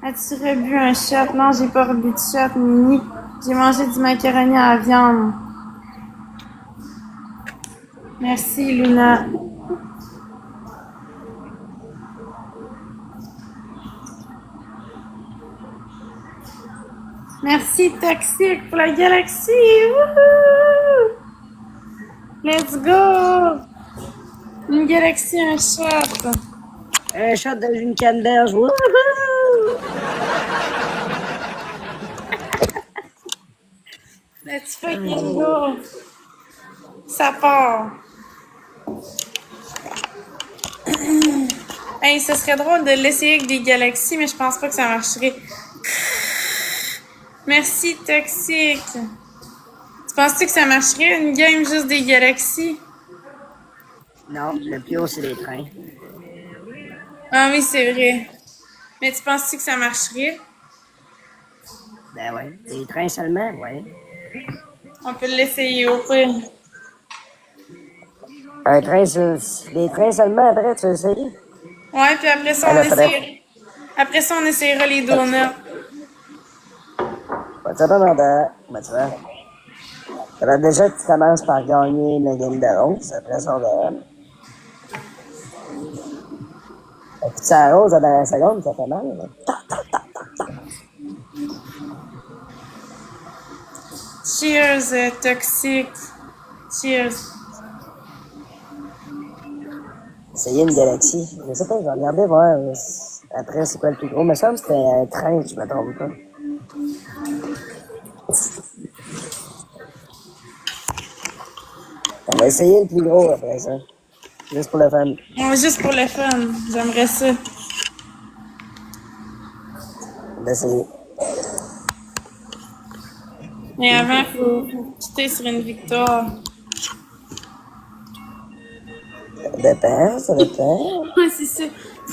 As-tu rebu un shot? Non, j'ai pas rebu de shot, Mini. J'ai mangé du macaroni à la viande. Merci, Luna. Merci, Toxique, pour la galaxie. Wouhou! Let's go! Une galaxie, un shot. Un shot dans une canneberge, wouhou! Let's fucking go! Ça part. Hey, ce serait drôle de l'essayer avec des galaxies, mais je pense pas que ça marcherait. Merci, Toxique. Tu penses-tu que ça marcherait, une game juste des galaxies? Non, le plus haut, c'est les trains. Ah oui, c'est vrai. Mais tu penses-tu que ça marcherait? Ben ouais. Les trains seulement, ouais. On peut l'essayer au pire. Un train, les trains seulement, après, tu sais. Ouais, puis après ça, après ça, on essaiera les donuts. Pas ça pendant. Ben, tu vois. Faudrait déjà que tu commences par gagner la game de rose, après ça, on verra. Un coup de ça rose dans la seconde, ça fait mal, là. Cheers, Toxique. Cheers. Essayer une galaxie. Je sais pas, je vais regarder voir après c'est quoi le plus gros. Mais ça me semble que c'était un train, je me trompe pas. On va essayer le plus gros après ça. Juste pour le fun. Ouais, juste pour le fun. J'aimerais ça. On va essayer. Mais avant, faut quitter sur une victoire. Ça dépend, ça dépend. Ouais, c'est ça.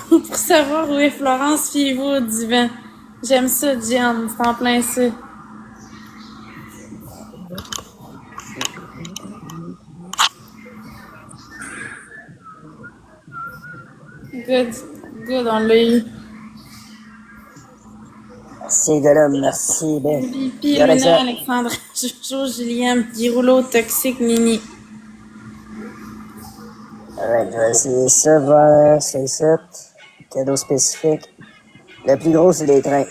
Pour savoir où est Florence, fiez-vous au divan. J'aime ça, Diane. C'est en plein ça. Good. Good, on l'a eu. Merci de l'homme, merci. Ben. Pipi, Luna, Alexandre, Jojo, Julien, Guy Rouleau, Toxique, Mini. Alright, je vais essayer ça, voir, c'est ça. Cadeau spécifique. Le plus gros, c'est les trains.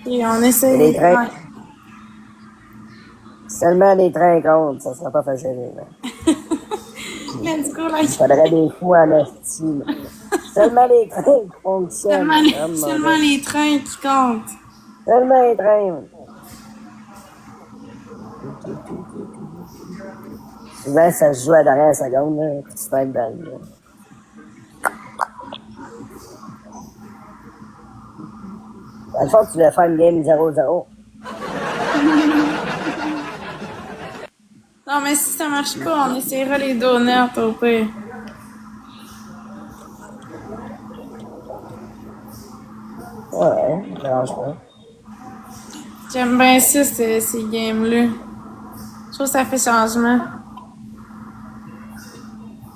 Et on essaie les trains. Seulement les trains comptent, ça sera pas facile. Là. Let's go, Il faudrait des fous en estime. Seulement les trains qui fonctionnent. Seulement les trains qui comptent. Seulement les trains. Souvent, ça se joue à la dernière seconde, là, petit snipe dans le jeu. Dans le fond, tu voulais faire une game 0-0. Non, mais si ça marche pas, on essaiera les donuts au pire. Ouais, ça dérange pas. J'aime bien ça, ces games-là. Je trouve que ça fait changement.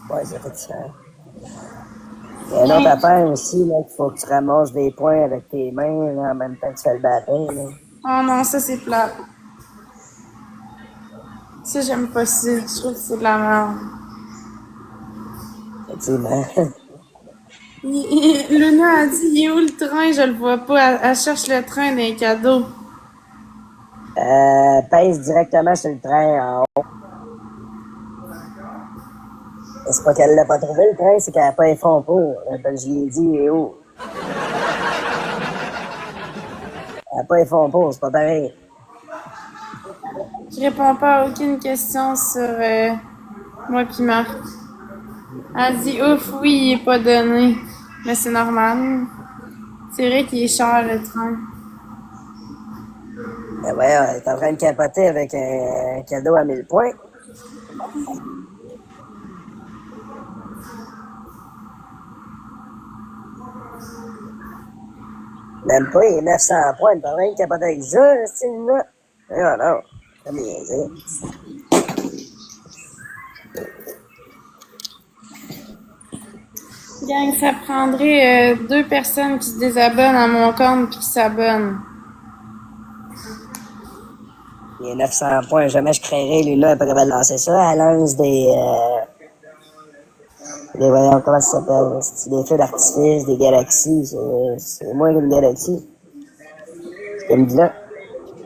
Ouais, ça fait différent. Il y a une autre affaire aussi, là, qu'il faut que tu ramasses des points avec tes mains, là, en même temps que tu fais le baptême, là. Oh non, ça c'est plat. Ça, j'aime pas ça. Je trouve que c'est de la merde. Effectivement. Luna a dit, il est où le train? Je le vois pas. Elle cherche le train dans les cadeaux. Pèse directement sur le train en haut. C'est pas qu'elle l'a pas trouvé, le train, c'est qu'elle a pas les fonds pour. Je lui ai dit, il est où? Elle a pas les fonds pour, c'est pas pareil. Je réponds pas à aucune question sur moi pis Marc. Elle dit, ouf, oui, il est pas donné. Mais c'est normal. C'est vrai qu'il est cher, le train. Ben ouais, elle est en train de capoter avec un cadeau à 1000 points. Même pas, il est 900 points, elle est en train de capoter avec ça, style-là. Non, non, ça me niaiser. Gang, ça prendrait 2 personnes qui se désabonnent à mon compte puis qui s'abonnent. Il est 900 points, jamais je créerais, lui, là, après elle lancer ça. Elle lance des voyons, comment ça s'appelle? C'est des feux d'artifice, des galaxies, c'est moins qu'une galaxie. C'est comme dit là.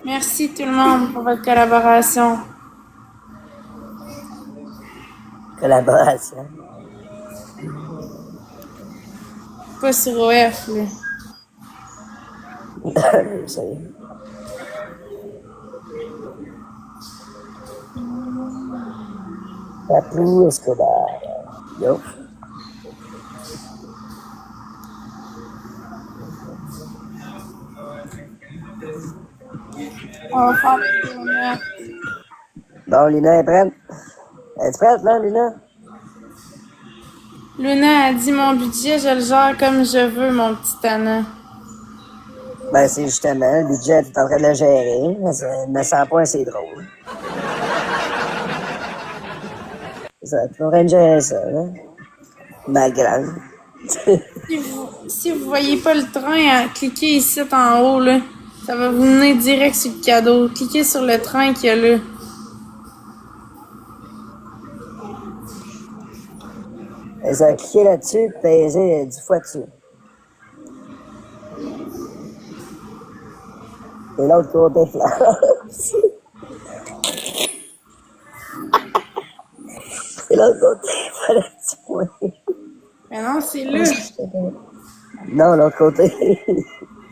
Merci tout le monde pour votre collaboration. Collaboration. Pas sur OF, là. Je sais. Papou Escobar. Yo. On va faire des tournois. Bon, Lina est prête. Es-tu prête, là, Lina? Luna a dit, mon budget, je le gère comme je veux, mon petit Anna. Ben, c'est justement, le budget, tu es en train de le gérer. 900 points, c'est drôle. Ça, tu es en train de gérer ça, là. Ma grande. Si vous voyez pas le train, cliquez ici en haut, là. Ça va vous mener direct sur le cadeau. Cliquez sur le train qu'il y a là. Et ça, cliquer là-dessus, peser 10 fois dessus. Et l'autre côté, Florence. Et l'autre côté, voilà, petit point. Mais non, c'est là. Non, l'autre côté.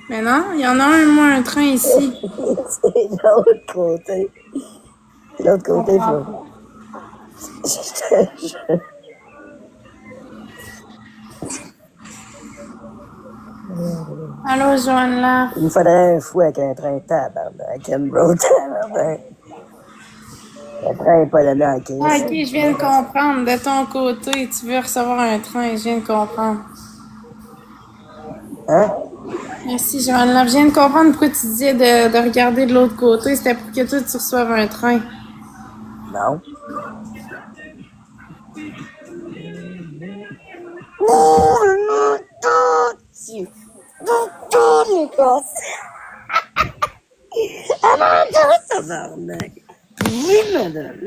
Mais non, il y en a un, moi, un train ici. C'est l'autre côté. L'autre côté, Allô, Joanne là. Il me faudrait un fou avec un train tabarnak, un bro tabarnak. Le train n'est pas donné en caisse. Ah, ok, je viens de comprendre. De ton côté, tu veux recevoir un train, je viens de comprendre. Hein? Merci, Joanne là. Je viens de comprendre pourquoi tu disais de regarder de l'autre côté. C'était pour que toi, tu reçoives un train. Non. Tabarnak. Oui, madame.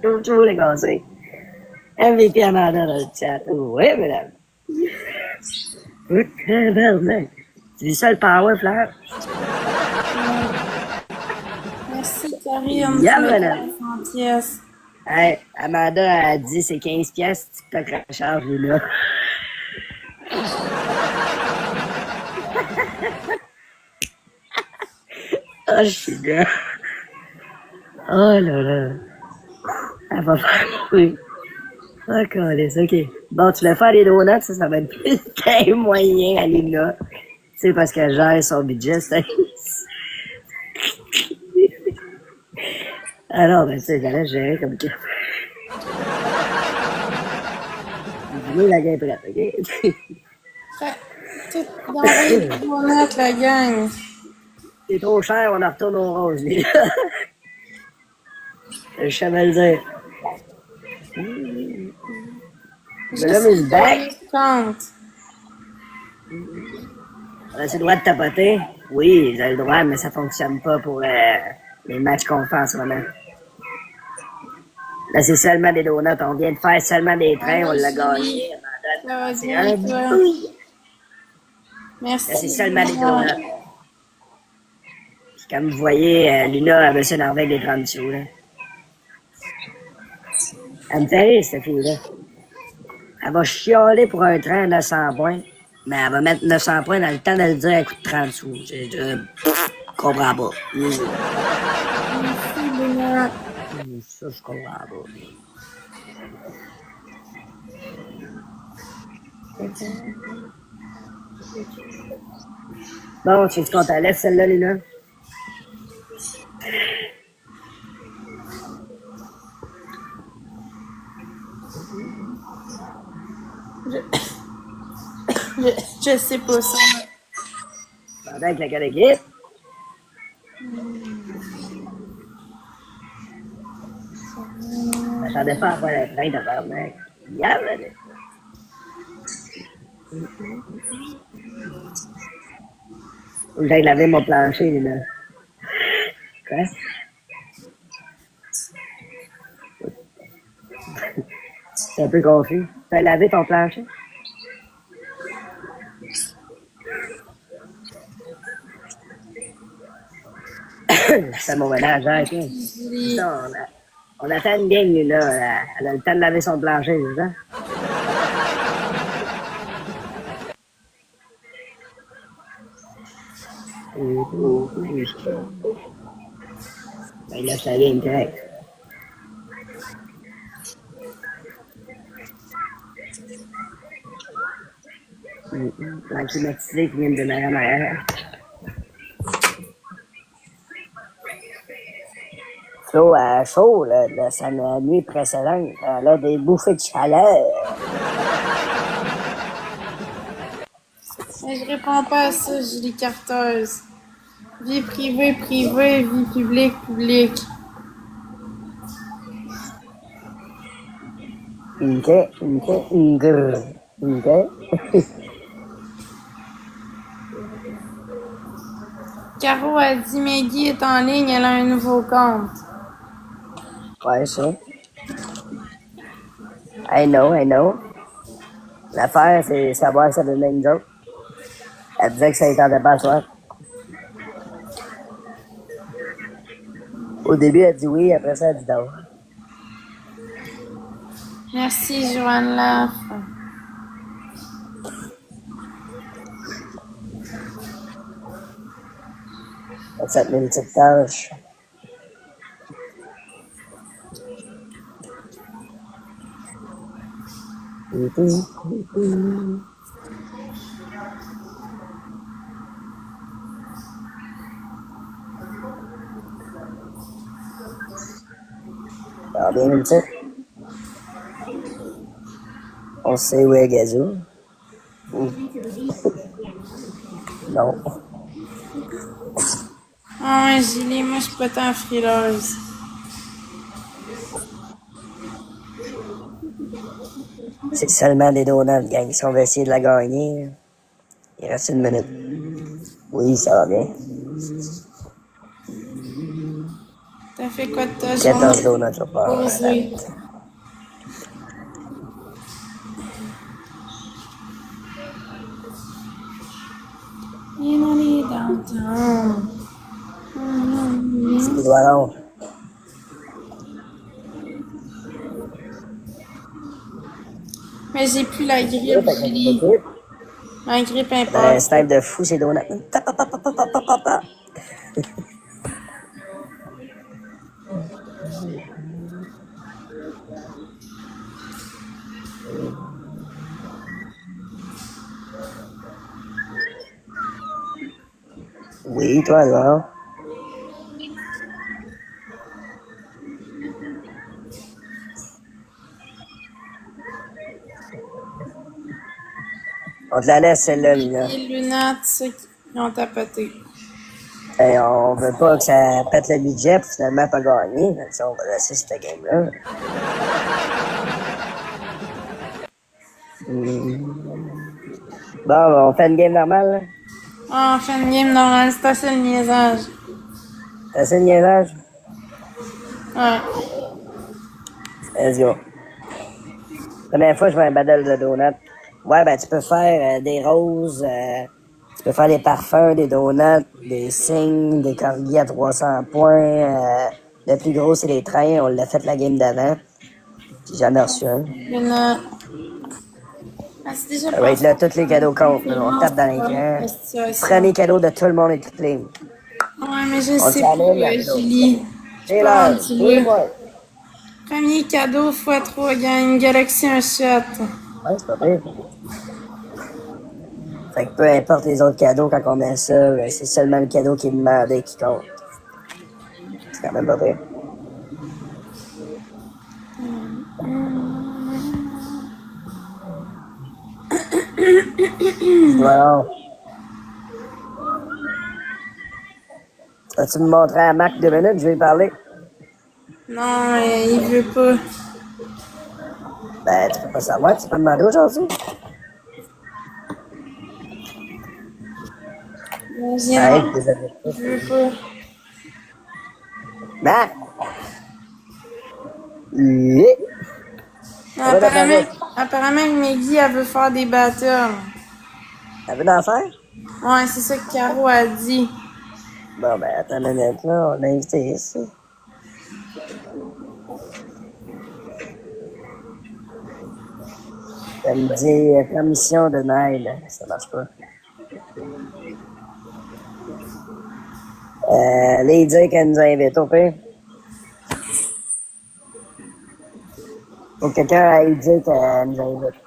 Toujours les conseils. MVP Amanda dans le chat. Oui, madame. Oui, tabarnak. Tu dis ça le power, Fleur? Karine, tu Yeah, me madame. donnes 100 pièces. Hey, Amanda a dit c'est 15 pièces, TikTok recharge, là. Ah, je suis là. Oh là là. Elle va faire mourir. D'accord, ok. Bon, tu veux faire des donuts, ça va être plus qu'un moyen, Alina. Tu sais, parce qu'elle gère son budget, c'est... Alors, ben, tu sais, j'allais gérer comme ça. Dis-moi la game prête, ok? Tout d'envoyer des donuts, la gang. C'est trop cher, on en retourne au rose, les gars. Je savais le dire. Je Mais là, sais Miss pas, Back, je compte. on a le droit de tapoter? Oui, j'ai le droit, mais ça fonctionne pas pour les matchs qu'on fait en ce moment. Là, c'est seulement des donuts. On vient de faire seulement des trains, on Allô, l'a Julie. gagné. Ça va C'est bien, un et toi? douille. Là, c'est Merci, seulement des Luna. donuts. Puis comme vous voyez, Luna, elle veut s'énerver avec des 30 sous, là. Elle me fait rire, cette fille-là. Elle va chialer pour un train à 900 points, mais elle va mettre 900 points dans le temps de le dire à coup de 30 sous. Je comprends pas. Merci, Luna. Ça, je comprends pas. Bon, tu qu'on t'enlève celle-là, Luna? Je sais pas ça. Pendant que la quelle équipe? Je m'attendais pas à voir le train de mec. Yeah, faut que j'aille laver mon plancher, là. Quoi? C'est un peu confus. Tu as lavé ton plancher? C'est mon ménage, hein, ok? Julie. Ça, on attend une gang, lui, là. Elle a le temps de laver son plancher, c'est ça? Ben là, ça vient direct. La climatisée qui vient de démarrer en arrière. Flo, chaud, là, la nuit précédente, elle a des bouffées de chaleur. Mais je réponds pas à ça, Julie Carteuse. Vie privée, privée, vie publique, publique. Ok. Caro a dit Maggie est en ligne, elle a un nouveau compte. Ouais, ça. I know. L'affaire, c'est savoir si ça donnait une joke. Elle disait que ça ne tentait pas à soir. Au début, elle dit oui, après ça, elle dit non. Merci, Joanne Laff. Ça te met une petite tâche. Ça va bien, une petite? On sait où est Gazou. Non. Ah ouais, Julie, moi je suis pas tant frileuse. C'est seulement des donuts, gang. Si on veut essayer de la gagner, il reste une minute. Oui, ça va bien. T'as fait quoi de ta 14 journée? donuts, je vais pas. Posé. In a downtown. C'est quoi donc? Mais j'ai plus la Ouais, grippe, fait que Julie. l'équipe, Ma grippe un importe. snipe de fou, c'est Donut. Ta, pa, pa, pa, pa, pa, pa, pa, pa. Oui, toi, alors. On te la laisse, celle-là, Lina. Les lunettes, ceux qui ont tapoté. Et on veut pas que ça pète le budget pour finalement pas gagner. Fait que ça, on va laisser cette game-là. Bon, on fait une game normale, là. Ah, on fait une game normale, c'est assez le niaisage. T'as assez de niaisage? Ouais. Let's go. Première fois, je vois un battle de donuts. Ouais, ben, tu peux faire des roses, tu peux faire des parfums, des donuts, des signes, des corgis à 300 points. Le plus gros, c'est les trains. On l'a fait la game d'avant. J'ai jamais reçu un. Lunettes. Ah, c'est déjà Ça va être là, passé. tous les cadeaux comptent. Là. On tape dans l'écran. Premier cadeau de tout le monde est clean. Ouais, mais je On sais s'allume, pas, la Julie. C'est Pas l'heure. rendu Oui, là. moi. Premier cadeau x3 gagne Galaxy un shot. Ouais, c'est pas pire. Fait que peu importe les autres cadeaux, quand on met ça, c'est seulement le cadeau qui est demandé qui compte. C'est quand même pas pire. Voilà. As-tu me montré à Marc 2 minutes? Je vais lui parler. Non, il veut pas. Ben, tu peux pas savoir, tu peux demander aujourd'hui. Imagine, Ouais, désolé. il veut pas. Marc! Oui. Ça va ta Apparemment, famille? apparemment, Meggy, elle veut faire des battles. T'as vu d'en faire? Ouais, c'est ça que Caro a dit. Bon, ben, attends une minute, là. On a invité ici. Elle me dit permission de Nile. Ça marche pas. Les dire qu'elle nous invite, au pire. Faut que quelqu'un aille dire qu'elle nous invite.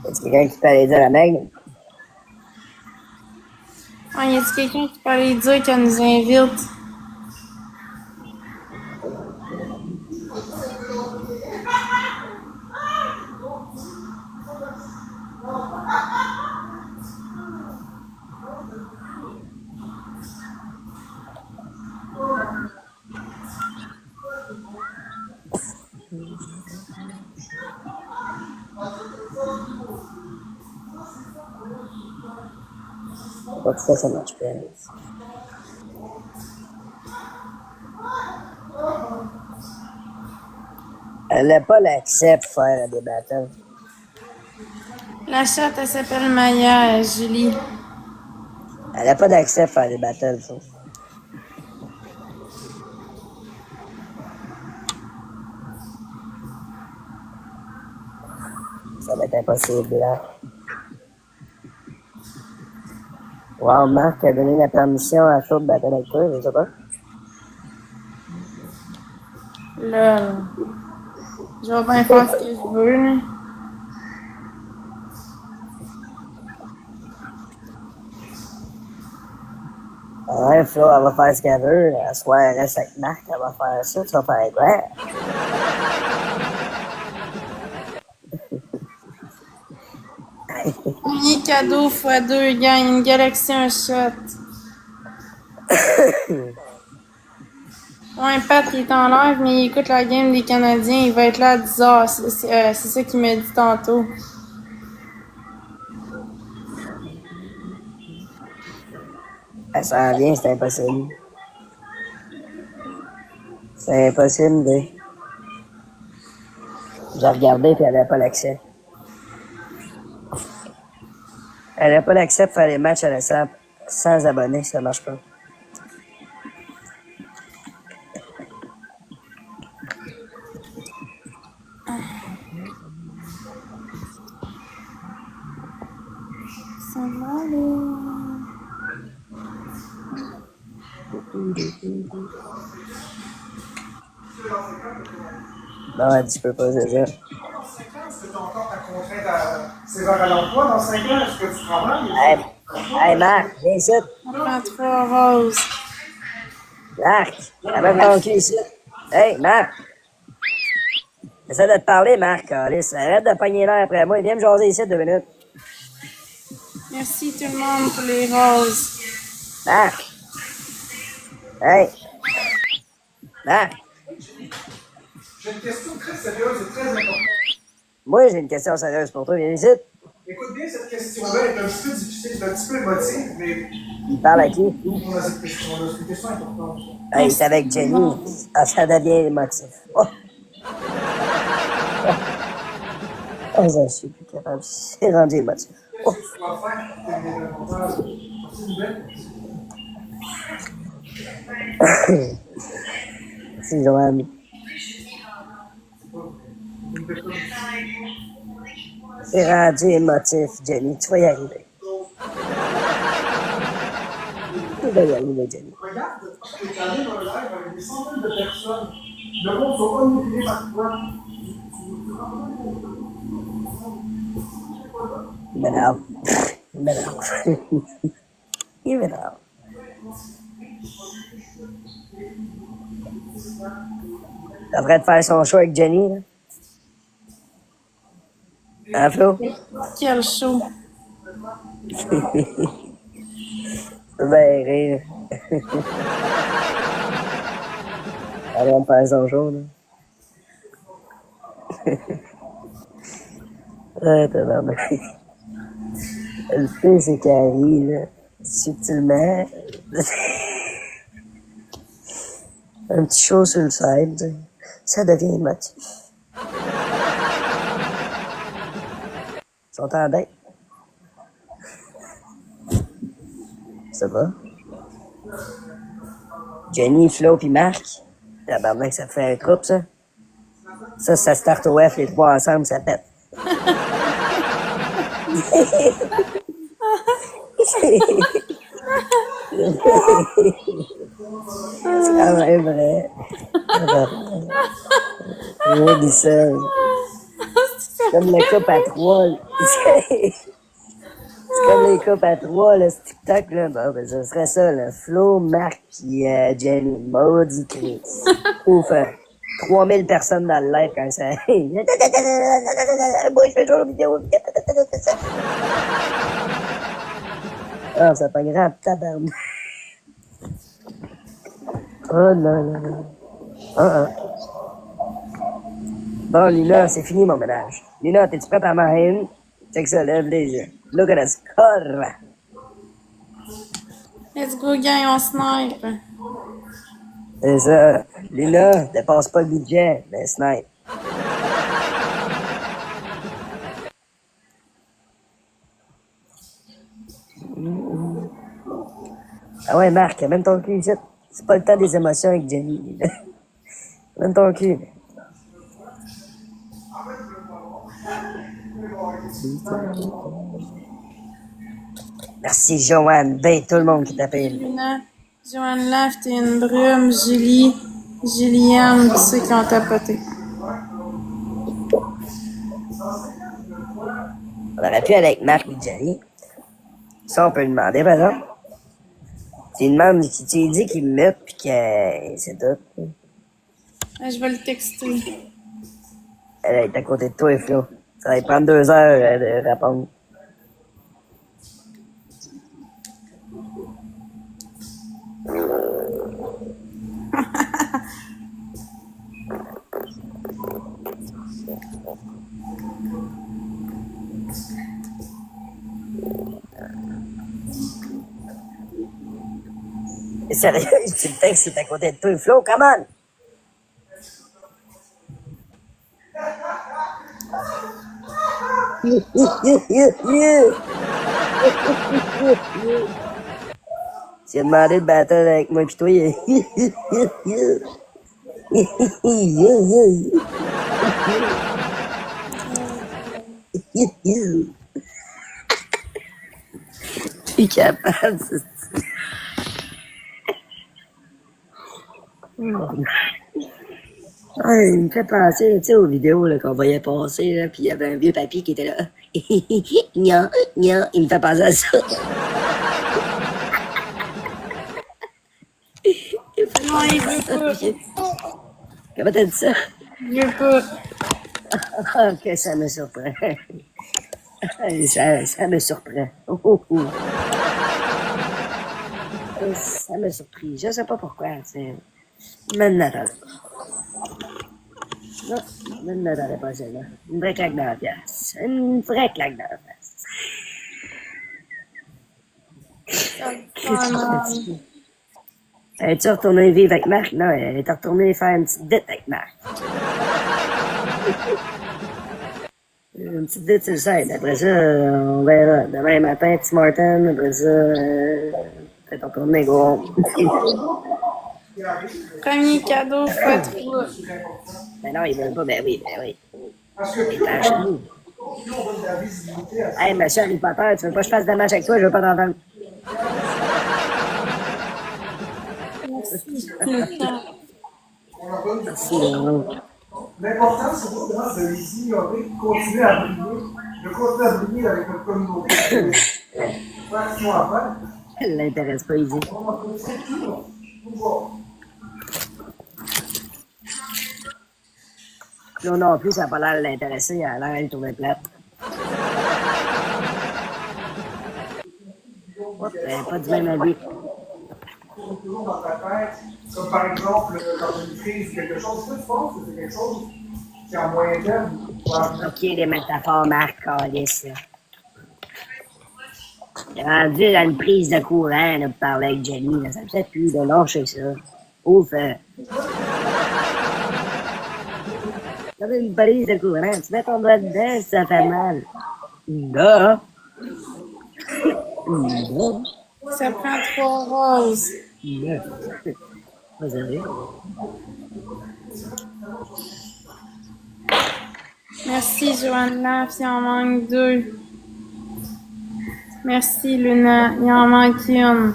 Est-ce quelqu'un qui peut aller dire à Meg? Ouais, y a-t-il quelqu'un qui peut aller dire qu'elle nous invite? Pourquoi ça marche pas? Elle n'a pas l'accès pour faire des battles. La chatte, elle s'appelle Maya, Julie. Elle n'a pas d'accès pour faire des battles, ça. Ça va être impossible, là. Wow, Marc a donné la permission à Claude de battre avec toi, je sais pas. Là, je vais bien faire ce que je veux, là. Ouais, Flo, elle va faire ce qu'elle veut. À soir, elle reste avec Marc, elle va faire ça, tu vas faire quoi? Premier cadeau x2 gagne une Galaxy un shot. Ouais, Pat, il est en live, mais il écoute la game des Canadiens. Il va être là à 10h. C'est ça qu'il m'a dit tantôt. Elle s'en vient, c'est impossible. C'est impossible de... J'ai regardé puis elle n'a pas l'accès. Elle n'a pas l'accès pour faire les matchs à la salle sans abonnés, ça marche pas. Non, tu peux pas, c'est ça. Est-ce que tu as encore ta contrainte à sévère à l'emploi dans 5 ans? Est-ce que tu travailles? Hey, Marc, viens ici. On prend 3 roses. Marc, amène ton cul ici. Hey, Marc. Essaie de te parler, Marc. Alice, arrête de pogner l'air après moi. Viens me jaser ici 2 minutes. Merci tout le monde pour les roses. Marc. Hey. Marc. J'ai une question très sérieuse et très importante. Moi, j'ai une question sérieuse pour toi. Viens ici. Écoute bien, cette question-là est un petit peu difficile, un petit peu émotive, mais Il parle à qui? on a cette question-là. C'est une question importante. Hey, c'est avec Jenny. Ah, ça devient émotif. Oh. Oh, je suis plus capable. C'est rendu émotif. Oh. Qu'est-ce que tu dois faire pour t'aider davantage? C'est une belle question. Merci, Joanne. C'est rendu émotif, Jenny. Tu vas y arriver. Tu vas y arriver, Jenny. Regarde, tu es allé dans le live avec des centaines de personnes. Le monde ne soit pas manipulé par toi. Il m'énerve. Il m'énerve. Il m'énerve. T'es en train de faire son show avec Jenny, là? Hein, Flo? Quel show. Ben, rire. Elle va me faire son show, là. Ah, tabarnak. Le pire, c'est qu'elle rit, là, subtilement. Un petit show sur le side, ça devient émotif. Ils sont en date. Ça va? Jenny, Flo pis Marc. Tabarnak, ça fait un groupe, ça. Ça start au F, les 3 ensemble, ça pète. C'est quand même vrai. Je dis ça. C'est comme les coupes à 3. C'est comme les coupes à 3, le TikTok, là. Bon, ben, ce serait ça, là. Flo, Marc pis Jenny. Maudit Chris. Ouf, 3000 personnes dans le live quand ça. Moi, je fais toujours une vidéo. Ah, ça pas grave, tabarnak. Oh là là. Ah. Bon, Lina, c'est fini mon ménage. Lina, t'es-tu prête à m'en une? Check ça, lève les yeux. Look at us score. Let's go, gang, on snipe. C'est ça. Lina, dépasse pas le budget, mais snipe. Ah ouais, Marc, même ton cul ici. C'est pas le temps des émotions avec Jenny. Même ton cul. Merci, Joanne. Ben, tout le monde qui t'appelle. Luna, Joanne Laft et une brume, Julie, Juliane, ceux qui ont tapoté. On aurait pu aller avec Marc et Jenny. Ça, on peut lui demander, par exemple. Tu lui demandes, tu lui dis qu'il me mute pis que c'est tout. Je vais le texter. Elle est à côté de toi, Flo. Ça va lui prendre 2 heures de répondre. Sérieux, tu le textes, c'est à côté de toi, Flo, come on! Tu as demandé de battre avec moi pis toi, plus capable. Ouais, il me fait penser, tu sais, aux vidéos là, qu'on voyait passer, là, puis il y avait un vieux papy qui était là. Nya, nya, il me fait penser à ça. Non, il veut pas. Comment t'as dit ça? Il veut pas. Ah, que ça me surprend. Ça me surprend. Ça m'a surpris. Je sais pas pourquoi. C'est... Maintenant, non, je ne m'attendais pas à celle-là. Une vraie claque dans la face. Une vraie claque dans la face. Qu'est-ce que tu fais? Es-tu retourné vivre avec Marc? Non, elle est retournée faire une petite dette avec Marc. Une petite dette sur le site. Après ça, on verra. Demain matin, Tim Martin. Après ça, peut-être retourner gros. Premier cadeau, fois 3. Ben non, ils veulent pas. Ben oui, ben oui. Parce que Il est à genoux. plus on donne de la visibilité à ça, Hey, monsieur Harry Potter, tu veux pas que je fasse de match avec toi? Je veux pas t'entendre. on leur donne du Sinon, L'important, c'est vraiment de les ignorer, de continuer à briller avec notre communauté. Faire ce qu'ils ont à faire. elle l'intéresse pas, Izzy. On va continuer tout voir. Là non plus, ça n'a pas l'air de l'intéresser. Elle a l'air d'aller tourner plate. Hop, elle est pas du même avis. Toujours dans ta tête, comme par exemple dans une crise, quelque chose. Est-ce que tu penses que c'est quelque chose qui est en moyen terme? Ok, les métaphores, Marc, Calis, là. J'ai rendu dans une prise de courant, là, pour parler avec Jenny, là. Ça me fait plus de lâcher ça. Ouf, Comme une prise de courant, tu mets ton doigt dedans, ça fait mal. Là. Là. Ça prend 3 roses. Là. Pas sérieux. Merci, Joanna. Il en manque 2. Merci, Luna. Il en manque une.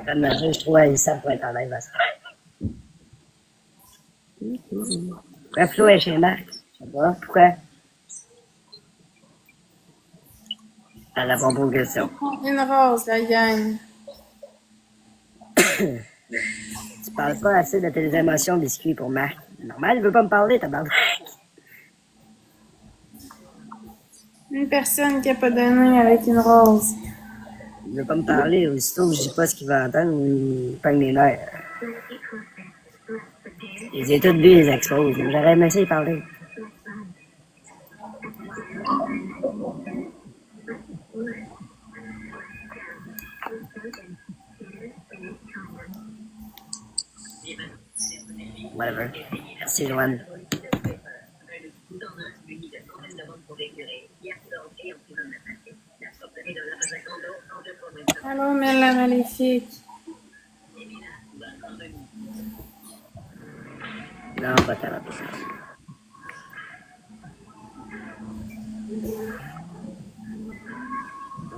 Vraiment, je trouve ça pour être en live à ça. Pourquoi Flo est chez Marc? Je sais pas. Pourquoi? Elle répond pas aux questions. Une rose, la gang. Tu parles pas assez de tes émotions biscuits pour Marc. Normal, il veut pas me parler, tabarnak. Une personne qui a pas donné avec une rose. Il veut pas me parler, aussitôt que je dis pas ce qu'il va entendre, il pogne les nerfs. Ils ont toutes vu les exposes, j'aurais aimé ça y parler. Whatever. Merci, Joanne. Allô, Mel la maléfique. Non, pas tellement.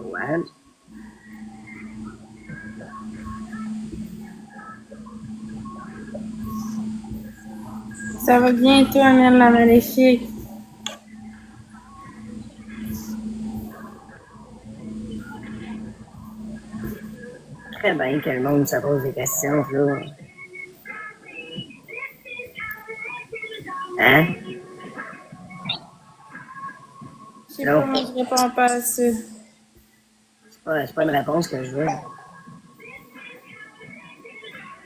Ouais. Ça va bien, toi, Mel la maléfique? Très bien que le monde se pose des questions, Flo. Hein? Je sais pas, moi, je réponds pas à ça. C'est pas une réponse que je veux.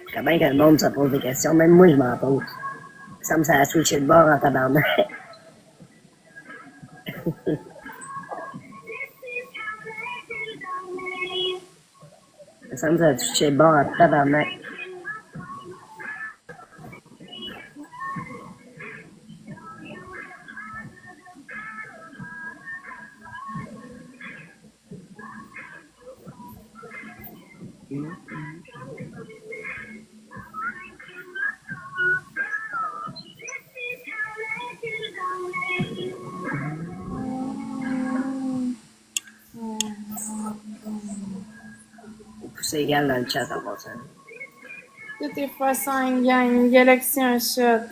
Très bien que le monde se pose des questions, même moi je m'en pose. Ça me semble que ça a switché de bord en tabarnak. Ça me semble que ça a switché de bord en tabarnak. pouce égal dans le chat en passant. Tout est x5, gang. Une galaxie, un shot.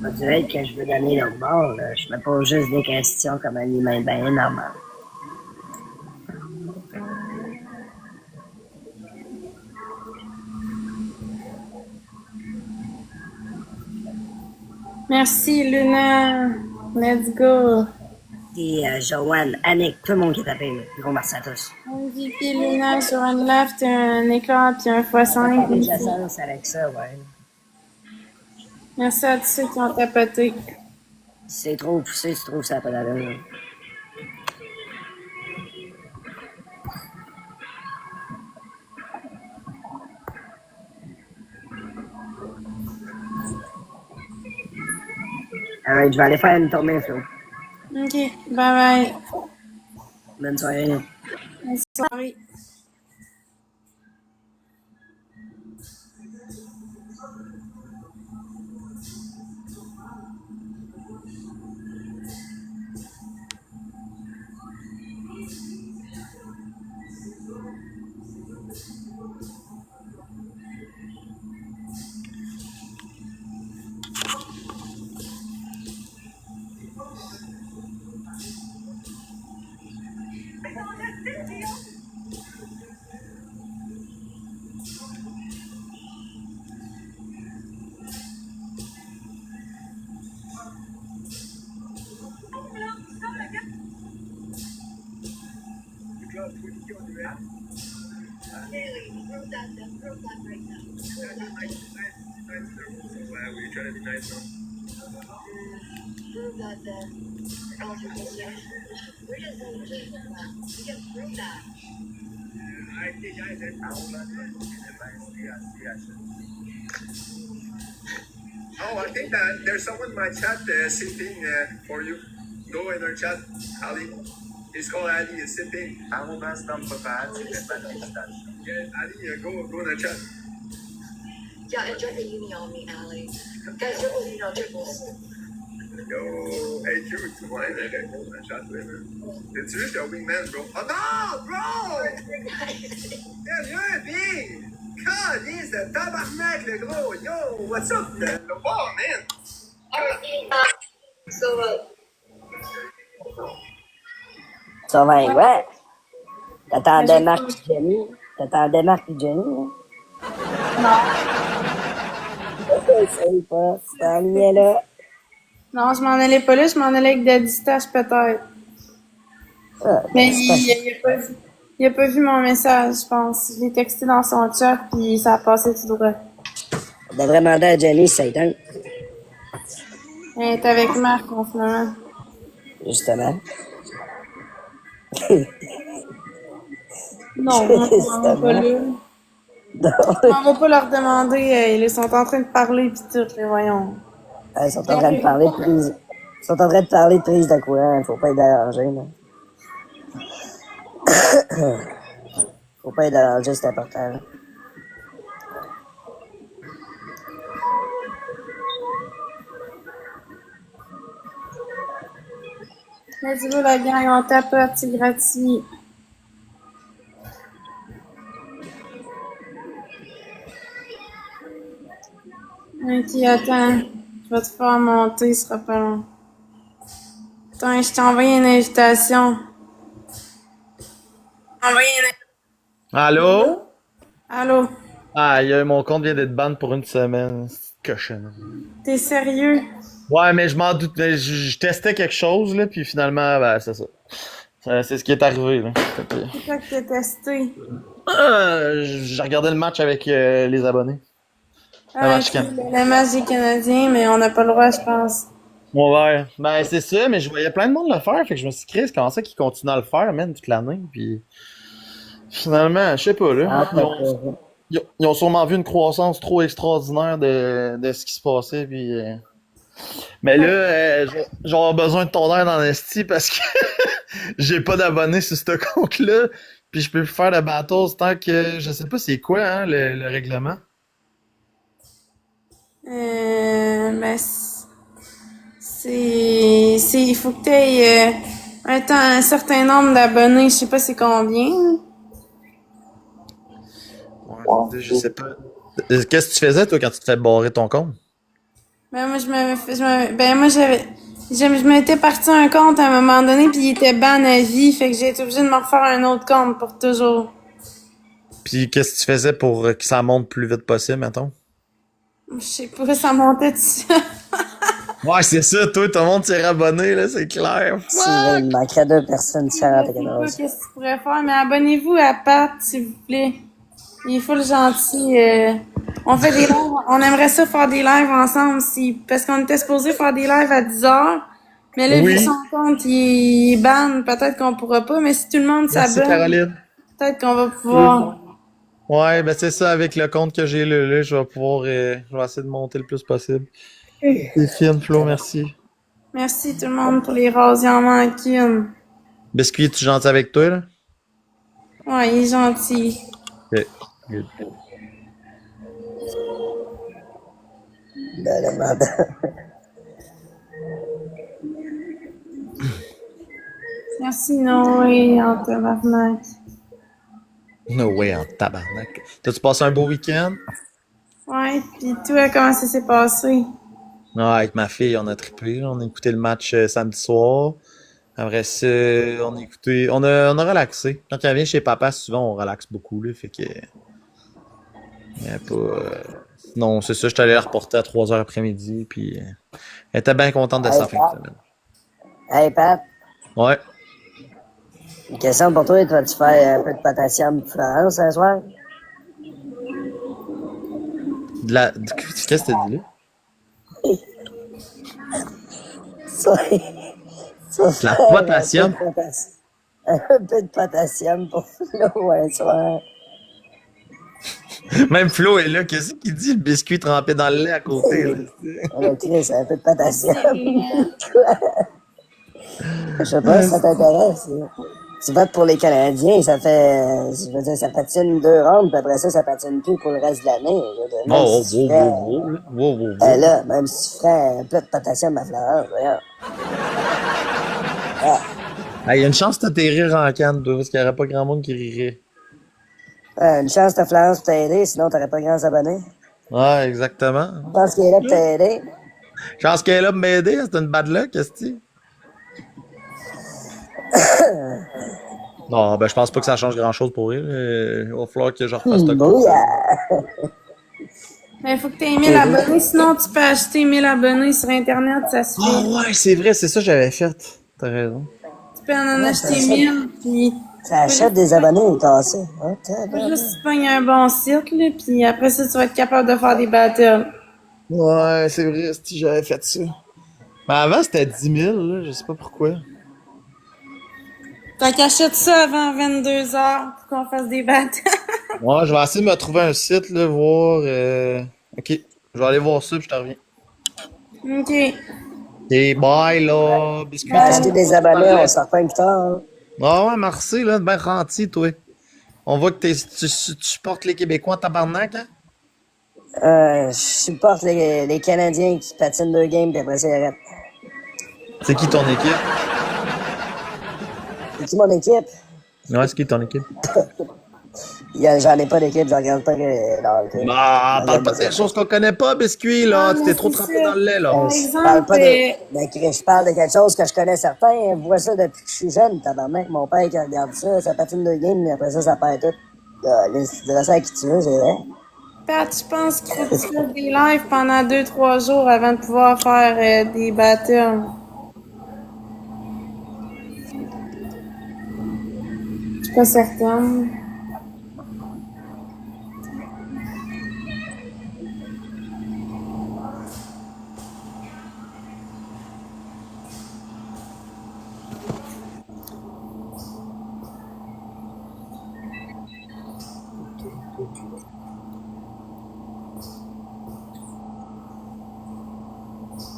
On dirait que je veux donner l'autre bord, là. Je me pose juste des questions comme un humain bien normal. Merci, Luna. Let's go. Et Joanne, Annick, tout le monde qui est tapé, là. Gros merci à tous. MVP, Luna, sur un left, un écran, puis un x5. J'ai la chance avec ça, ouais. Merci à tous ceux qui ont tapoté. Si c'est trop poussé, tu trouves ça pas d'allure. Alright, je vais aller faire une tournée, Flo. Ok, bye bye. Bonne soirée. Bonne soirée. Oh, I think that there's someone in my chat sipping for you. Go in our chat, Ali. He's called Ali, he's sipping. Arrobas Dampopad, yeah, Ali, go in the chat. Yeah, enjoy the uni on me, Allie. Guys, you're triples. Yo, hey, cute, tu vois, go in the chat, t'es-tu juste un wingman, bro? Oh non, bro! Sérieux, Bing! God, he's the tabarnak, le gros! Yo, what's up, le bon, man? Ça va, ouais. T'attendais Marc et Jenny. T'attendais Marc et Jenny, hein? Non. Essaye pas, tu t'enlignais là. Non, je m'en allais pas là, je m'en allais avec Daddy Stash peut-être. Ah, Mais il a pas vu mon message, je pense. Je l'ai texté dans son chat, puis ça a passé tout droit. on devrait demander à Jenny si ça éteint. Elle est avec Marc en ce moment. Justement. Non, on va pas là. On va pas leur demander, ils sont en train de parler pis tout, les voyons. Ils sont en train de parler de prise. Ils sont en train de parler de prise de courant, faut pas être dérangé, là. Faut pas être dérangé, c'est important, là. Let's go la gang, on tapote, c'est gratuit. Ok, attends. Je vais te faire monter, ce sera pas long. Attends, je t'ai envoyé une invitation. Allô? Allô? Ah, mon compte vient d'être ban pour une semaine. C'est cochonnerie. T'es sérieux? Ouais, mais je m'en doute. Mais je testais quelque chose, là, puis finalement, ben, c'est ça. C'est ce qui est arrivé, là. C'est quoi que t'as testé? J'ai regardé le match avec les abonnés. Ah, ok, le match des Canadiens, mais on n'a pas le droit, je pense. Ouais, ben c'est ça, mais je voyais plein de monde le faire, fait que je me suis dit, Chris, comment ça qu'ils continuent à le faire, man, toute l'année, puis finalement, je sais pas, là. Ils ont sûrement vu une croissance trop extraordinaire de ce qui se passait, puis... Mais là, j'aurais besoin de ton aide en esti parce que j'ai pas d'abonnés sur ce compte-là, puis je peux plus faire de battles tant que... Je sais pas c'est quoi, hein, le règlement. Ben, il faut que tu aies un certain nombre d'abonnés. Je sais pas c'est combien. Ouais, je sais pas. Qu'est-ce que tu faisais, toi, quand tu te fais barrer ton compte? Ben, moi, je m'étais parti un compte à un moment donné, puis il était ban à vie, fait que j'ai été obligée de me refaire un autre compte pour toujours. Puis qu'est-ce que tu faisais pour que ça monte plus vite possible, mettons? Je sais pas, ça montait dessus. Ouais, c'est ça, toi, tout le monde s'est rabonné, là, c'est clair. Il manquerait 2 personnes Je différentes à sais pas 14. qu'est-ce que tu pourrais faire, mais abonnez-vous à Pat, s'il vous plaît. Il est full gentil. On fait des lives, on aimerait ça faire des lives ensemble, parce qu'on était supposé faire des lives à 10h. Mais là, vu que Oui. son compte, il est ban, peut-être qu'on pourra pas, mais si tout le monde Merci, s'abonne, Caroline. peut-être qu'on va pouvoir. Ouais, ben c'est ça, avec le compte que j'ai là, je vais pouvoir, je vais essayer de monter le plus possible. C'est fine, Flo, merci. Merci tout le monde pour les roses, il en manque une. Biscuit, es-tu gentil avec toi, là? Ouais, il est gentil. Ok, good. Le mandat. Merci Noé, en tabarnak. No way, en tabarnak. T'as-tu passé un beau week-end? Ouais, pis toi, comment ça s'est passé? Ouais, avec ma fille, on a trippé, on a écouté le match samedi soir. Après ça, on a relaxé. Quand elle vient chez papa, souvent, on relaxe beaucoup, là, fait que... y a pas... Non, c'est ça, je suis allé la reporter à 3h après-midi, puis elle était bien contente de sa fin de semaine. Hey Pat, Ouais. une question pour toi. Toi, tu fais un peu de potassium Florence ce soir? Qu'est-ce que t'as dit là? Ça La fait potassium? un peu de potassium pour Flo un soir. Même Flo est là, qu'est-ce qu'il dit, le biscuit trempé dans le lait à côté, là? Chris, un peu de potassium. Je sais pas si ça t'intéresse. Tu votes pour les Canadiens, ça fait, je veux dire, ça patine 2 rondes, puis après ça patine plus pour le reste de l'année. Même Oh, si tu ferais, là, même si tu ferais un plat de potassium à Florence, voyons. Il y a une chance de t'atterrir en canne, toi, parce qu'il n'y aurait pas grand monde qui rirait. Une chance de Florence pour t'aider, sinon t'aurais pas grand abonnés. Ouais, exactement. Je pense qu'il est là pour t'aider. Chance qu'elle est là pour m'aider, c'est une bad luck, qu'est-ce que tu... Non, ben je pense pas que ça change grand-chose pour elle. Il va falloir que je refasse ce coup. Il faut que tu aies 1000 abonnés, sinon tu peux acheter 1000 abonnés sur Internet, ça se fait. Oh ouais, c'est vrai, c'est ça que j'avais fait. T'as raison. Tu peux en acheter 1000, puis... Ça achète des abonnés cassés. Hein, faut juste que tu pognes un bon site, là, puis après ça, tu vas être capable de faire des battles. Ouais, c'est vrai, si j'avais fait ça. Mais avant, c'était 10 000, là, je sais pas pourquoi. Fait qu'achète ça avant 22h pour qu'on fasse des battles. Ouais, je vais essayer de me trouver un site, là, voir... Ok, je vais aller voir ça, puis je te reviens. OK. Et bye, là, biscuit. Acheter des abonnés, on s'en reprend plus tard. Hein. Ah ouais, merci, là, ben renti, toi. On voit que tu supportes les Québécois en tabarnak, hein? Je supporte les Canadiens qui patinent 2 games puis après ça, ils arrêtent. C'est qui ton équipe? C'est-tu mon équipe? Ouais, c'est qui ton équipe? J'en ai pas d'équipe, je regarde pas que... Bah, parle pas des choses qu'on connaît pas, biscuit, là. Tu t'es trop trempé dans le lait, là. Je parle pas je parle de quelque chose que je connais certains. Je vois ça depuis que je suis jeune, tabarnak. Mon père qui regarde ça patine 2 games, mais après ça perd tout. Tu diras ça à qui tu veux, c'est vrai. Pat, je pense qu'il faut que tu fasses des lives pendant 2-3 jours avant de pouvoir faire des battles. Je suis pas certaine.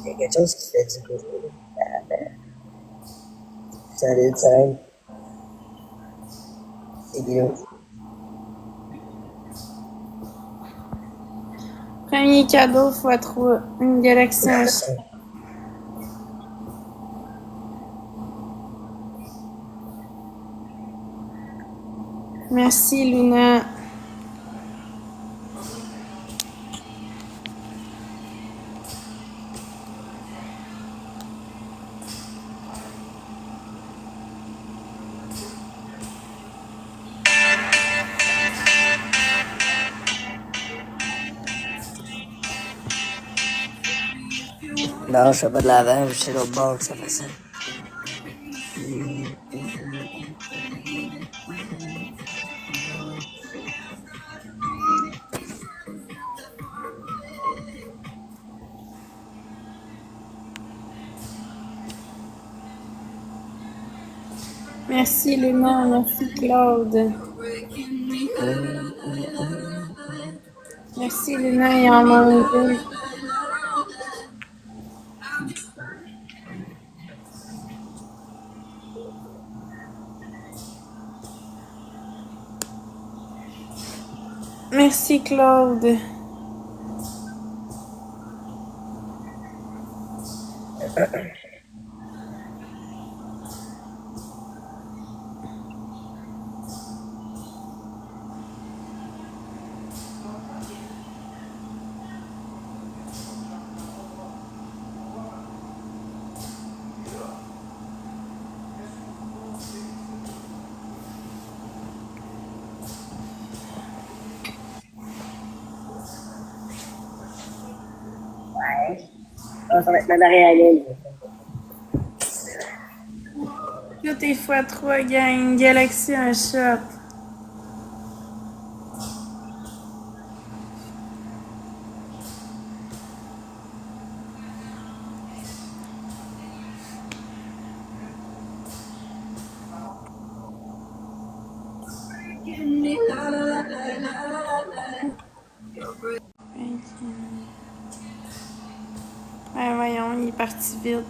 Il y a quelque chose qui fait du bruit. Salut, salut. C'est Guillaume. Premier cadeau x3, une galaxie en chien. Merci, Luna. Non, je fais pas de lavage, c'est l'autre bord que ça fait ça. Merci, Luna. Merci, Claude. Merci, Luna. Il en manque deux. Merci, Claude. Ah, ça va être ma Marie-Aline. Tout est x3, gang. Galaxy, un shot. Ouais, voyons, il est parti vite.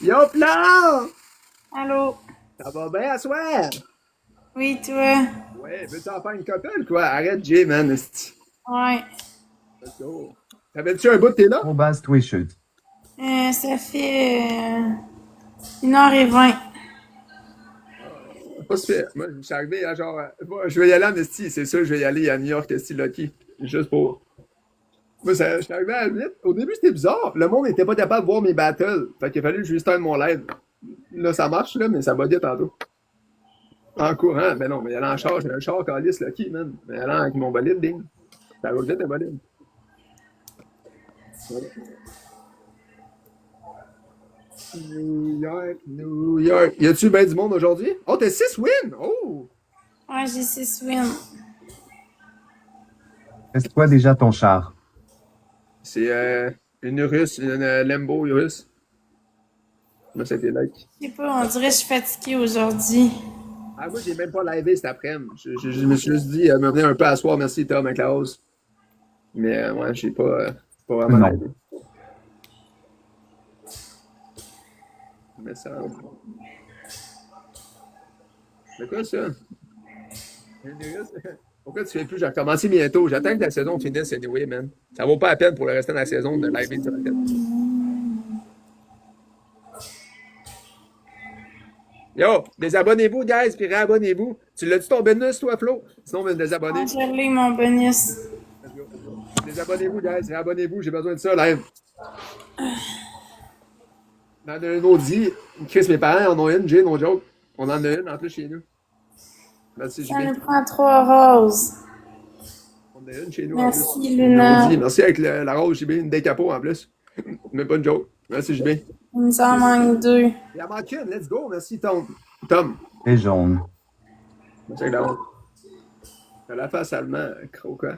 Yo, plan! Allô? Ça va bien à soir? Oui, toi? Ouais, veux-tu en faire une copine, quoi? Arrête, Jay, man. esti. Ouais. Let's go. T'avais-tu un bout de t'es là? Base Twitch. Ça fait 1h20. Pas super. Moi, je suis arrivé à genre. Moi, je vais y aller en esti, c'est sûr, je vais y aller à New York, esti, Lucky. Juste pour. Moi, je suis arrivé à la limite. Au début, c'était bizarre. Le monde n'était pas capable de voir mes battles. Fait qu'il a fallu que je lui start mon live. Là, ça marche, là, mais ça va dire tantôt. En courant, ben non, mais il allait en char, j'ai un char calice Lucky, man. Mais allant avec mon bolide, ding. Ça roule vite, un bolide. Ouais. New York, New York. Y a-tu ben du monde aujourd'hui? Oh, t'as 6 wins! Oh! Ouais, j'ai 6 wins. Est-ce quoi déjà ton char? C'est une russe, une Lambo russe. Moi, c'était like. Je sais pas, on dirait que je suis fatiguée aujourd'hui. Ah, moi, j'ai même pas livé cet après-midi. Je me suis juste dit, me venir un peu à soir, merci Tom, avec la hausse. Mais ouais, j'ai pas vraiment Non. livé. Mais ça. Mais quoi ça? Une russe? Pourquoi tu fais plus? J'ai recommencé bientôt. J'attends que la saison finisse anyway, man. Ça vaut pas la peine pour le restant de la saison de live sur la tête. Yo, désabonnez-vous, guys, puis réabonnez-vous. Tu l'as-tu ton bonus, toi, Flo? Sinon, on va se désabonner. Ah, je l'ai, mon bonus. Let's go. Désabonnez-vous, guys, réabonnez-vous. J'ai besoin de ça, live. On en a une Audi. Chris, mes parents en ont une. Jay, no joke. On en a une en plus chez nous. Merci, Ça JB. nous prend 3 roses. On en a une chez nous Merci, en plus. Luna. Audi. Merci avec la rose, JB. Une décapo en plus. Même pas une joke. Merci, JB. Il nous en manque 2. Il en manque une. Let's go. Merci, Tom. Tom. Et jaune. Merci avec la rose. T'as la face allemand, croquant.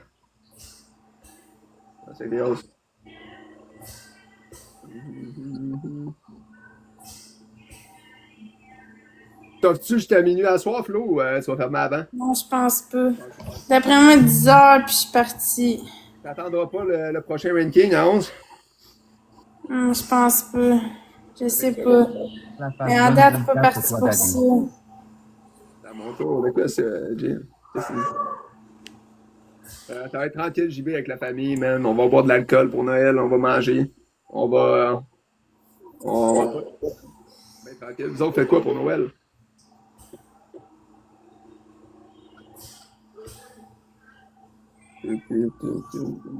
Merci avec les roses. T'offres-tu jusqu'à minuit à soir, Flo, ou tu vas fermer avant? Non, je pense pas. D'après moi, 10 heures, puis je suis partie. T'attendras pas le prochain ranking à 11? Je pense pas. Je sais pas. La phase Mais en bonne date, je suis pas 24 partie toi, pour David. ça. C'est à mon tour. De quoi, c'est, Jim? Ça va être tranquille, JB, avec la famille, man. On va boire de l'alcool pour Noël, on va manger. On va. On va. Ben, tranquille. Vous autres, faites quoi pour Noël?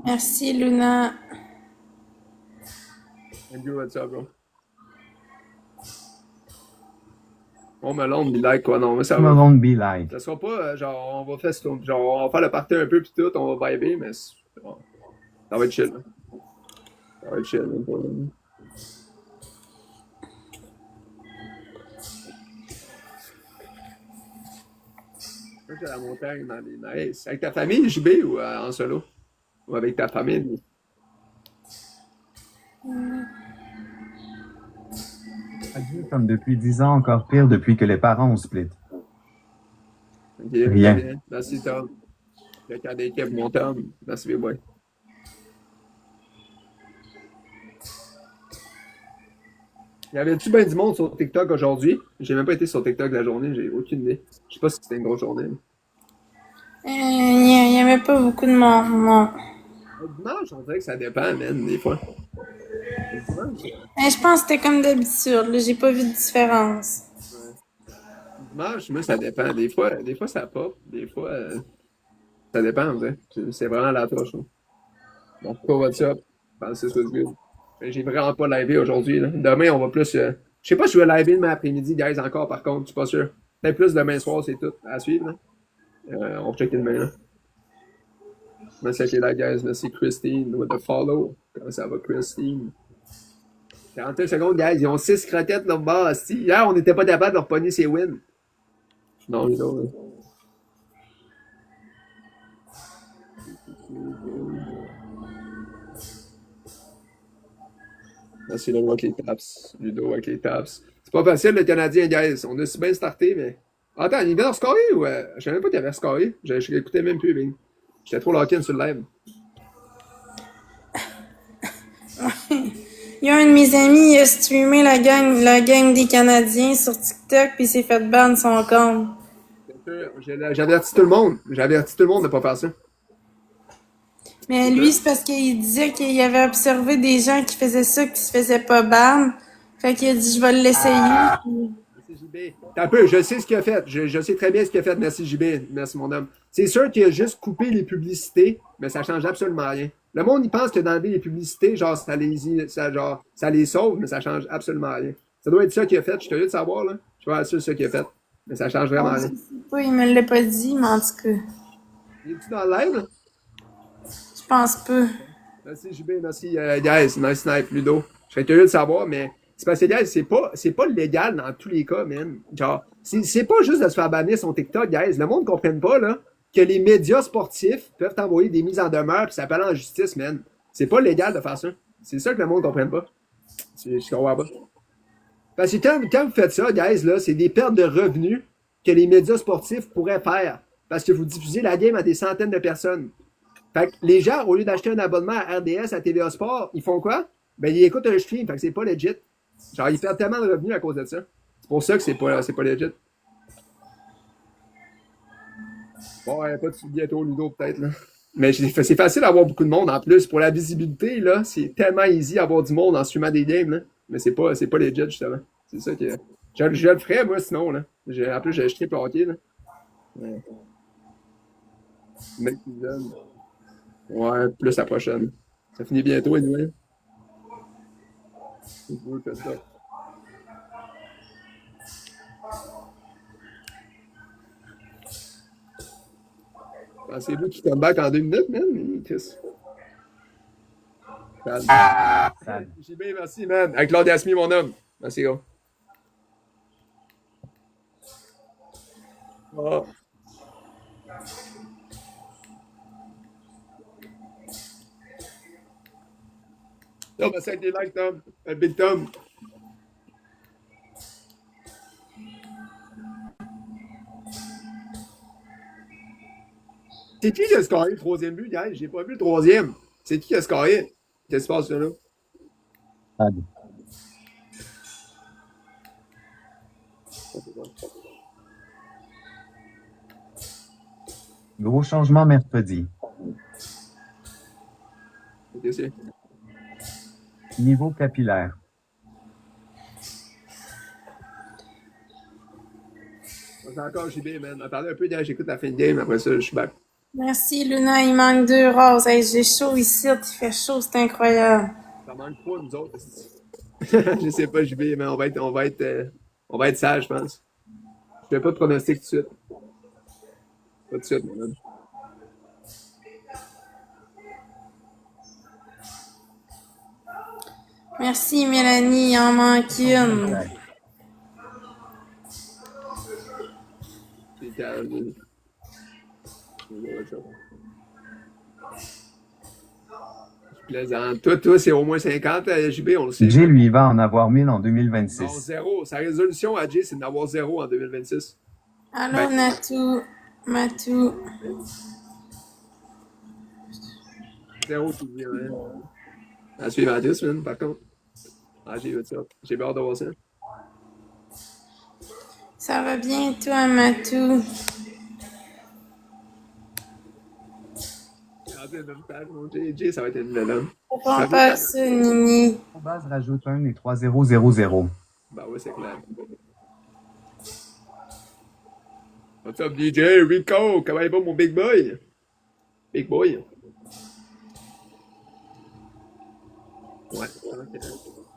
Merci, Luna. Andrew, what's up, bro? On me l'onde, be like, quoi, non, mais ça Come va. around be like. Ça sera pas, genre, on va faire, genre, on va faire le party un peu pis tout, on va vibrer, mais bon, ça va être chill, là. Ça va être chill, même pas, là. Moi, j'ai la montagne dans les nice. Avec ta famille, JB, ou en solo? Ou avec ta famille? Adieu comme depuis 10 ans, encore pire depuis que les parents ont split. Ok, Rien. très bien. Merci, Tom. Le cas d'équipe, mon Tom. Merci, big boy. Y avait-tu bien du monde sur TikTok aujourd'hui? J'ai même pas été sur TikTok la journée, j'ai aucune idée. Je sais pas si c'était une grosse journée. Il y avait pas beaucoup de monde, non. Le dimanche, on dirait que ça dépend, man, des fois. Le dimanche, Mais je pense que c'était comme d'habitude, là. J'ai pas vu de différence. dimanche, moi, ça dépend. Des fois ça pop. Des fois, ça dépend, on dirait. C'est vraiment la torche, là. Donc, pas what's up? Pensez ce good. Mais j'ai vraiment pas livé aujourd'hui, là. Demain, on va plus. Je sais pas si je vais liver demain après-midi, guys, encore, par contre, je suis pas sûr. Peut-être plus demain soir, c'est tout à suivre, là. On va checker demain, là. Merci à là, guys. Merci Christine with the follow. Comment ça va, Christine? 41 secondes, guys. Ils ont 6 croquettes dans le bas. Hier, on n'était pas capable de leur pogner ses wins. Non, non. Merci Ludo avec les taps. Ludo avec les taps. C'est pas facile le Canadien, guys. On a si bien starté, mais. Attends, il vient de scorer ou. Je savais même pas qu'il avait scoré. Je l'écoutais même plus, Bing. J'étais trop lock-in sur le live. Il y a un de mes amis, il a streamé la game des Canadiens sur TikTok, puis il s'est fait ban son compte. J'avertis tout le monde. J'avertis tout le monde de pas faire ça. Mais lui, c'est parce qu'il disait qu'il avait observé des gens qui faisaient ça, qui se faisaient pas ban. Fait qu'il a dit, je vais l'essayer. Puis... Merci JB. Un peu, je sais ce qu'il a fait. Je sais très bien ce qu'il a fait. Merci JB. Merci mon homme. C'est sûr qu'il a juste coupé les publicités, mais ça change absolument rien. Le monde, il pense que d'enlever les publicités, genre, ça les sauve, mais ça change absolument rien. Ça doit être ça qu'il a fait. Je suis curieux de savoir, là. Je suis pas sûr de ce qu'il a fait. Mais ça change vraiment rien. Je sais pas, il me l'a pas dit, mais en tout cas. Es-tu dans le live? Je pense pas. Merci JB, merci guys, nice snipe, Ludo. Je serais curieux de savoir, mais c'est parce que guys, c'est pas légal dans tous les cas, man. Genre, c'est pas juste de se faire bannir son TikTok, guys. Le monde ne comprenne pas, là, que les médias sportifs peuvent t'envoyer des mises en demeure puis s'appeler en justice, man. C'est pas légal de faire ça. C'est ça que le monde ne comprenne pas. Je comprends pas. Parce que quand vous faites ça, guys, là, c'est des pertes de revenus que les médias sportifs pourraient faire. Parce que vous diffusez la game à des centaines de personnes. Fait que les gens, au lieu d'acheter un abonnement à RDS, à TVA Sport, ils font quoi? Ben, ils écoutent un stream, fait que c'est pas legit. Genre, ils perdent tellement de revenus à cause de ça. C'est pour ça que c'est pas legit. Bon, pas de bientôt, Ludo, peut-être, là. Mais c'est facile d'avoir beaucoup de monde en plus. Pour la visibilité, là, c'est tellement easy d'avoir du monde en streamant des games, là. Mais c'est pas legit, justement. C'est ça que. Je le ferais, moi, sinon, là. En plus, j'ai acheté pour hockey, là. Ouais. Mec, ouais, plus la prochaine. Ça finit bientôt, anyway. C'est cool que ça. Pensez-vous qu'il come back en 2 minutes, man? Chris. JB, merci, man. Avec Claude Asmi, mon homme. Merci, gros. Oh. Yo, merci avec les likes, Tom. Big Tom. C'est qui a scoré le troisième but, gars? J'ai pas vu le troisième. C'est qui a scoré? Qu'est-ce qui se passe là? Stade. Gros changement mercredi. Qu'est-ce que c'est? Niveau capillaire. C'est encore JB, man. Attendez un peu, gars, j'écoute la fin de game, après ça, je suis back. Merci, Luna. Il manque 2 roses. Hey, j'ai chaud ici. Il fait chaud. C'est incroyable. Ça manque pas, nous autres. Je sais pas, JB, mais on va être sage, je pense. Je fais pas de pronostic tout de suite. Pas tout de suite, man. Merci, Mélanie. Il en manque une. C'est calme. Plaisant. Toi, c'est au moins 50, JB, on le sait. Jay, lui, va en avoir 1000 en Non, 2026. zéro. Sa résolution à Jay, c'est d'en avoir 0 en 2026. Allô, Ben. Natou. Matou. 0 tout bien, hein. À suivre à 10, man, par contre. Ah, j'ai vu ça. J'ai peur de voir ça. Ça va bien, toi, Matou? Jay, ça va être une vilaine. Réponds pas à ça, Nini. Base rajoute 1 et 3000. Ben ouais, c'est clair. What's up, DJ? Rico, comment il va, mon big boy? Big boy. Ouais,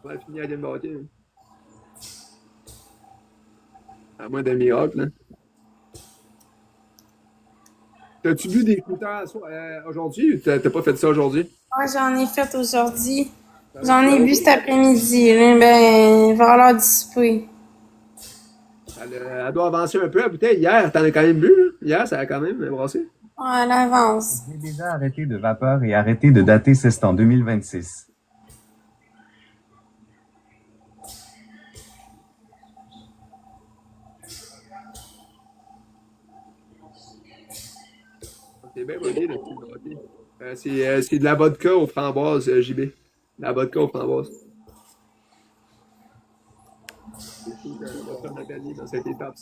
on va finir à game hockey. À moins d'un miracle, là. T'as-tu bu des écouteurs aujourd'hui ou t'as pas fait ça aujourd'hui? Ouais, j'en ai fait aujourd'hui. J'en ai bu cet après-midi. Là. Ben, vers l'heure du souper. Elle doit avancer un peu la bouteille. Hier, t'en as quand même bu, hein? Hier, ça a quand même brassé. Ouais, elle avance. J'ai déjà arrêté de vapeur et arrêté de dater ceste en 2026. C'est bien volé, le petit hockey. C'est de la vodka aux framboises, JB. La vodka aux framboises. C'est fou qu'on va faire Nathalie dans cette étape.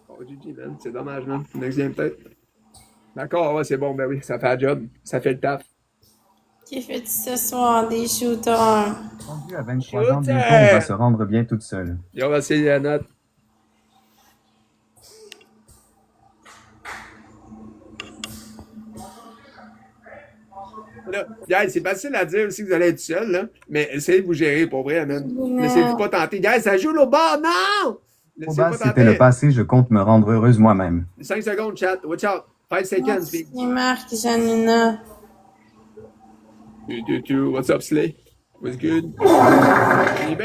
Oh, GG, man. C'est dommage, man. Next game, peut-être. D'accord, ouais, c'est bon, ben oui, ça fait la job. Ça fait le taf. Qui fait ce soir des shooters? Rendu à 23 ans, bientôt, on va se rendre bien toute seule. Et on va essayer la note. Là, guys, c'est facile à dire aussi que vous allez être seul, là, mais essayez de vous gérer pour vrai, man. Laissez-vous pas tenter. Guys, ça joue au bas, non! Au Laissez-vous bas, pas c'était tenter. le passé, je compte me rendre heureuse moi-même. 5 secondes, chat. Watch out. 5 seconds, big. Merci, Marc, Janina. What's up, Slay? What's good? JB?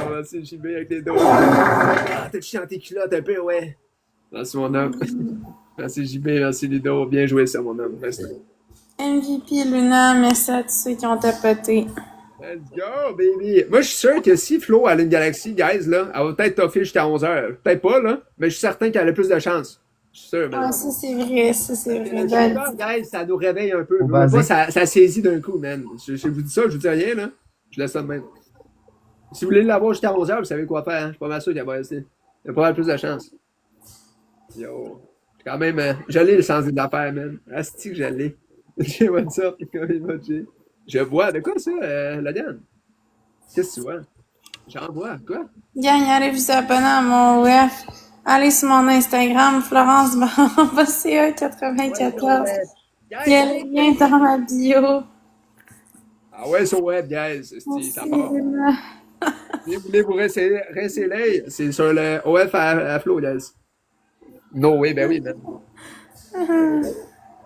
Merci, JB, avec les dos. Ah, t'as chanté culotte un peu, ouais. Merci, mon homme. Merci, JB, merci, Ludo. Bien joué, ça, mon homme. Reste. MVP Luna, merci à tous ceux qui ont tapoté. Let's go, baby! Moi, je suis sûr que si Flo a une galaxie, guys, là, elle va peut-être toffer jusqu'à 11h. Peut-être pas, là, mais je suis certain qu'elle a plus de chance. Je suis sûr, man. Ah, ça c'est vrai, ça c'est vrai. Le shooter, guys, ça nous réveille un peu. Au Pas, basique. ça saisit d'un coup, man. Je vous dis ça, je vous dis rien, là. Je laisse ça de même. Si vous voulez l'avoir jusqu'à 11h, vous savez quoi faire, hein. Je suis pas mal sûr qu'elle va rester. Il y a pas mal plus de chance. Yo. Quand même, j'allais le sens des affaires, man. Asti que j'allais. J'ai what's up, comment il va, Jay? Je vois, de quoi ça, la Diane? Qu'est-ce que tu vois? J'en vois, quoi? Gang, allez vous abonner à mon WF. Allez sur mon Instagram, Florence CA94. Il y a le lien dans ma bio. Ah ouais, sur web, guys. Merci, Ça part. Luna. Si vous voulez vous rincer l'œil, c'est sur le OF à Flo, guys. No way, ben oui, man.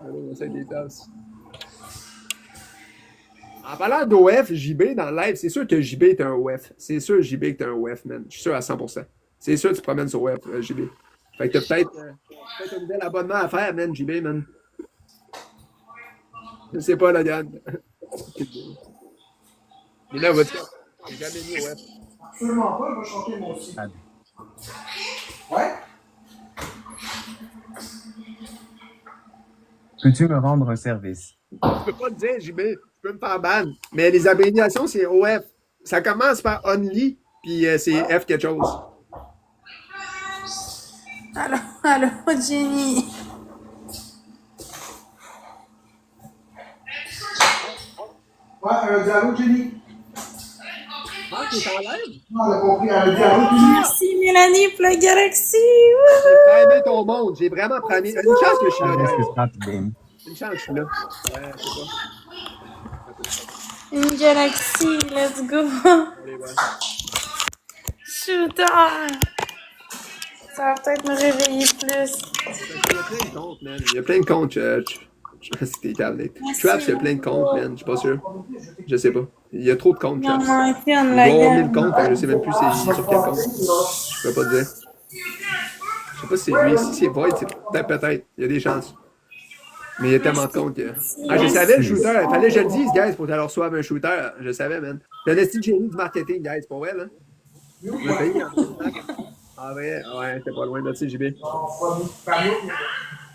Allô, c'est des tasses. En parlant d'OF, JB dans le live, c'est sûr que JB est un OF. C'est sûr, JB, que t'es un OF, man. Je suis sûr à 100%. C'est sûr que tu te promènes sur OF, JB. Fait que t'as peut-être un nouvel abonnement à faire, man, JB, man. Je sais pas, la Diane. Mais là, votre j'ai jamais mis OF. Absolument pas, je vais chanter moi aussi. Allez. Ouais? Peux-tu me rendre un service? Je peux pas te dire, JB, je peux me faire ban. Mais les abréviations, c'est OF. Ça commence par Only, puis c'est F quelque chose. Allô, Jenny. Ouais, dis allô, Jenny. Ah, t'es en live? Non, elle a compris, elle a dit allô, Jenny. Merci, Mélanie, pour la galaxie. J'ai primé ton monde. J'ai vraiment primé. Une chance que je suis là, Est-ce que guys. c'est pas game? Une chance que je suis là. Ouais, je sais pas. Une galaxie, let's go. Allez, ouais. Shooter. Ça va peut-être me réveiller plus. Il y a plein de comptes, man. Il y a plein de comptes. Je sais que t'es câblé. Traps, il y a plein de comptes, man. Je suis pas sûr. Je sais pas. Il y a trop de comptes, Non, Traps. non, Il on doit la avoir gueule. 1000 comptes, fait que je sais même plus c'est sur quel compte. Je peux pas te dire. Je sais pas si c'est lui. Si c'est Void, c'est peut-être. Il y a des chances. Mais il y a tellement de comptes que. Ah, je savais le shooter. Il fallait que je le dise, guys, pour que tu leur reçoives un shooter. Je savais, man. C'est un esti de génie du marketing, guys. Pour elle, hein. On m'a payé en Ah, vrai? Ouais, t'es pas loin de ça, JB.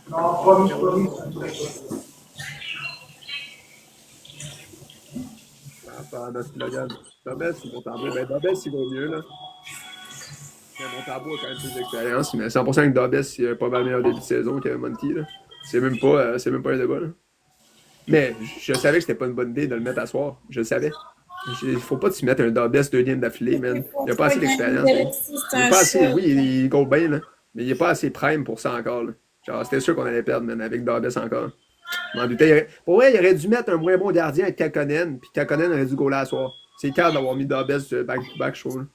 Non, promis. Ah, pas notre slogan. Dobès, c'est mon tambour. Ben, Dobès, il vaut mieux, là. Mais mon tambour a quand même plus d'expérience, mais 100% que Dobès, il a pas mal meilleur début de saison que Monkey, là. C'est même pas un débat, là. Mais je savais que c'était pas une bonne idée de le mettre à soir. Je le savais. Il faut pas te mettre un Dobès 2 games d'affilée, man. Il a pas assez d'expérience. Il est pas assez, oui, il goal bien, là. Mais il est pas assez prime pour ça encore, là. Genre, c'était sûr qu'on allait perdre, man, avec Dobès encore. Je m'en doutais. Pour vrai, il aurait dû mettre un moins bon gardien avec Kakonen, puis Kakonen aurait dû goaler à soir. C'est calme d'avoir mis Dobès back show, là.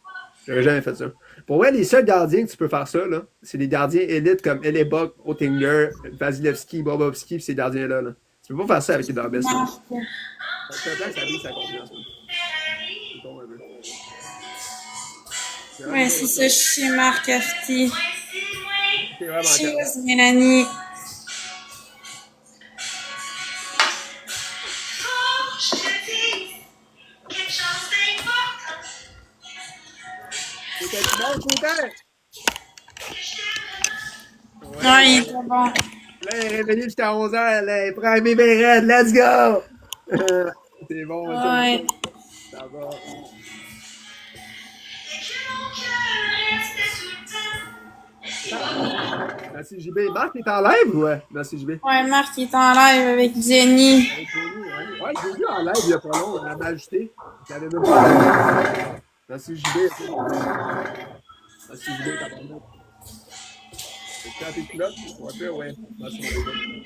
J'aurais jamais fait ça. Pour vrai, les seuls gardiens que tu peux faire ça, là, c'est les gardiens élites comme Elebok, Oettinger, Vasilevski, Bobovski, pis ces gardiens-là, là. Tu peux pas faire ça avec les Dobès, là. C'est un plan que ça brise sa confiance, là. C'est con, un peu. Ouais, c'est ça, chez Marc Afti. C'est vraiment calme. Cheers, Mélanie. C'était du bon, Shooter! Ouais, il était bon. Là, il est réveillé jusqu'à 11h, là, il prend mes raide, let's go! C'est bon, Ouais. ça va. Merci JB. Marc, t'es en live ou ouais? Merci JB. Ouais, Marc, il est en live avec Jenny. Ouais, je l'ai vu en live il y a pas long, la majesté. J'avais même pas. Merci JB. Merci JB, t'as pas mal. T'es à tes culottes? Ouais, ouais. Merci mon bébé.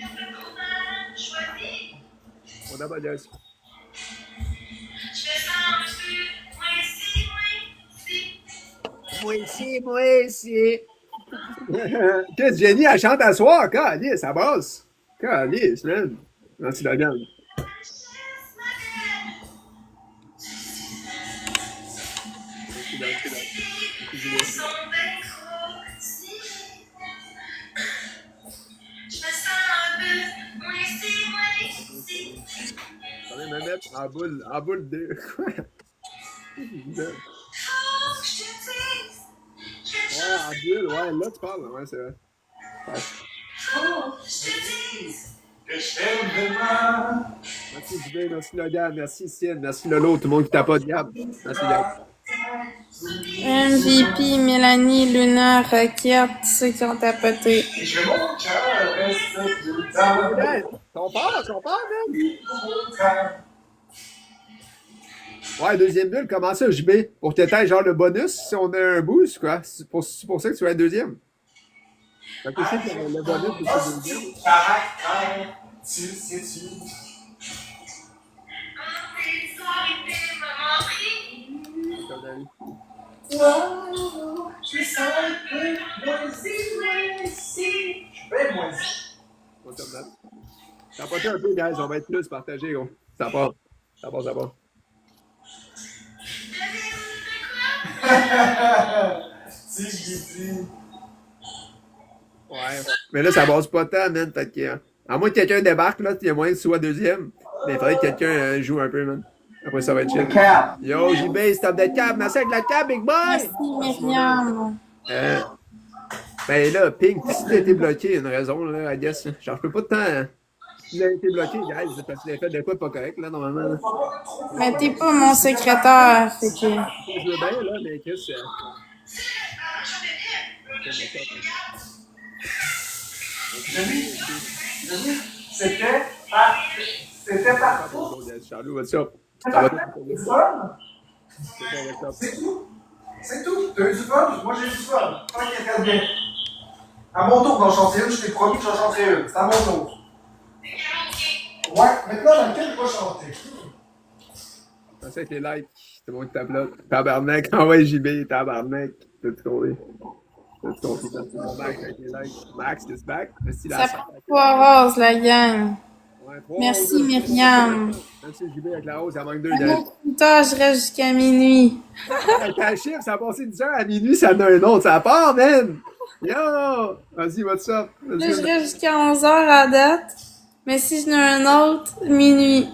On a pas de guys. Moi ici. Qu'est-ce que Jenny, elle chante à soir, calice, ça bosse. Calice, man. Merci la gamme. Je vais me mettre en boule de. Quoi? Ouais, en bulle, ouais, là tu parles, ouais, c'est vrai. Merci JB, merci Logan, merci Cine, merci Lolo, tout le monde qui t'a pas de Gab. Merci Gab. MVP, Mélanie, Luna, Raquette, ceux qui ont tapoté. Ton père, man! Ouais, deuxième bulle, comment ça, JB? Pour que t'aies genre le bonus si on a un boost, quoi? C'est pour ça que tu vas être deuxième. Fait que c'est le bonus pour ce deuxième. Tu sais-tu? Je sens un peu moisi. Je suis bien moisi. T'as pas un peu, guys, on va être plus partagés, gros. Ça part. Si, je dis. Ouais. Mais là, ça passe pas tant, man. Fait que, à moins que quelqu'un débarque, là, il y a moyen que tu sois deuxième. Mais il faudrait que quelqu'un joue un peu, man. Après, ça va être chill. Cap. Yo, JB, stop de cap. Merci avec la cap, big boy! Merci, Myriam. Ben là, Pink, si t'as été bloqué, il y a une raison, là, I guess. Genre, je peux pas de temps. Si il a été bloqué, guys, c'est parce qu'il a fait de quoi de pas correct, là, normalement. Là. Mais t'es pas mon secrétaire, fait que... Je veux bien, là, mais Chris. C'était parti. Charlie, what's up? C'est fun. C'est tout. C'est tout. T'as eu du fun? Moi, j'ai eu du fun. Tant qu'il regarde bien. À mon tour d'en chanter une, je t'ai promis que j'en chanterai une. C'est à mon tour. Ouais, maintenant, dans lequel je vais chanter? Ça avec les likes. C'est bon que t'applaudis. Tabarnak. Ah ouais, JB, tabarnak. T'as-tu compris? T'as-tu compris? Max avec les likes. Max is back. Merci, Ça prend 3 roses, la gang. Ouais, Merci, Myriam. Merci, JB avec la hausse, il en manque 2. Un autre écouteur, je reste jusqu'à minuit. Ta chiffre, ça a passé 10 heures à minuit, ça en a un autre. Ça part, man! Yo! Vas-y, what's up? Là, je reste jusqu'à 11h à date. Mais si je n'ai un autre, minuit.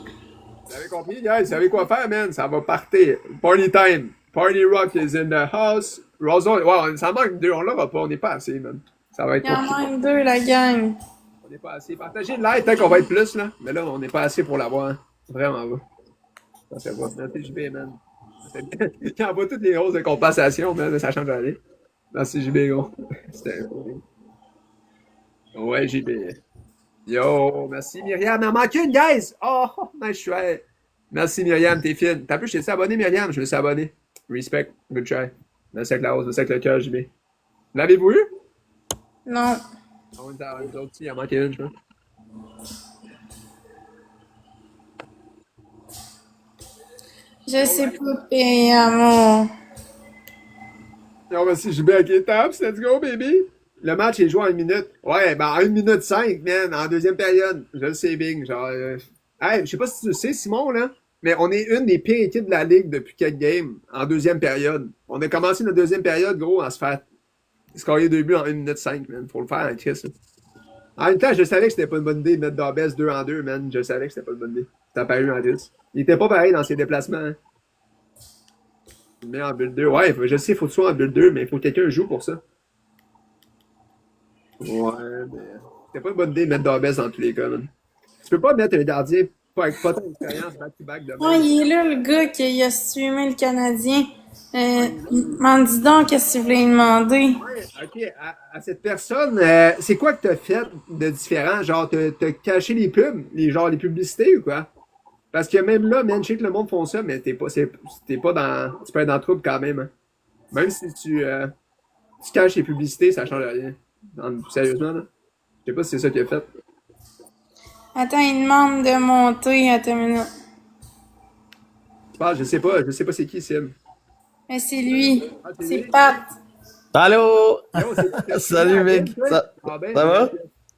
Vous avez compris, guys? Vous savez quoi faire, man? Ça va partir. Party time. Party rock is in the house. Rosa, ouais, ça manque 2. On l'aura pas. On n'est pas assez, man. Ça va être Il y en manque 2, la gang. On n'est pas assez. Partagez le live, peut-être qu'on va être plus, là. Mais là, on n'est pas assez pour l'avoir. Hein. Vraiment pas. Ça fait pas. Merci, JB, man. Qui envoie toutes les roses de compensation, man. Ça change rien. Merci, JB, gros. C'était ouais, JB. Yo, merci, Myriam. Il en manque une, guys. Oh, nice try. Merci, Myriam, t'es fine. T'as plus, je t'ai abonné, Myriam. Je me suis abonné. Respect. Good try. Merci avec la rose, merci avec le cœur, JB. L'avez-vous eu? Non. On est à nous autres, il en manquait une, je pense. Je sais pas payer, amour. Yo, merci, JB avec les taps. Let's go, baby. Le match est joué en 1 minute. Ouais, ben en 1 minute 5, man, en deuxième période. Je le sais, Bing. Genre, hey, je sais pas si tu le sais, Simon, là, mais on est une des pires équipes de la ligue depuis quelques games en deuxième période. On a commencé notre deuxième période, gros, à se faire scorer 2 buts en 1 minute 5, man. Faut le faire, hein, Chris. En même temps, je savais que c'était pas une bonne idée de mettre Darbès 2 en 2, man. Je savais que c'était pas une bonne idée. C'était apparu en 10. Il était pas pareil dans ses déplacements, hein. Il met en bulle 2. Ouais, je sais, faut que tu sois en bulle 2, mais il faut que quelqu'un joue pour ça. Ouais, mais c'était pas une bonne idée de mettre Darbès dans tous les cas, man. Tu peux pas mettre un gardien pas avec pas tant d'expérience back-to-back de Ouais, il est là, le gars qui a streamé le Canadien. M'en dis donc, qu'est-ce que tu voulais lui demander? Ouais, ok, à cette personne, c'est quoi que t'as fait de différent? Genre, t'as caché les pubs, les publicités ou quoi? Parce que même là, man, je sais que le monde font ça, mais t'es pas dans, tu peux être dans le trouble quand même, hein. Même si tu caches les publicités, ça change rien. Sérieusement, là. Je sais pas si c'est ça qu'il a fait. Attends, il demande de monter. Attends une minute. Je sais pas c'est qui, Sim. Mais c'est lui. Ah, C'est lui? Pat. Allô? Yo, Salut, mec. Ça ben, va?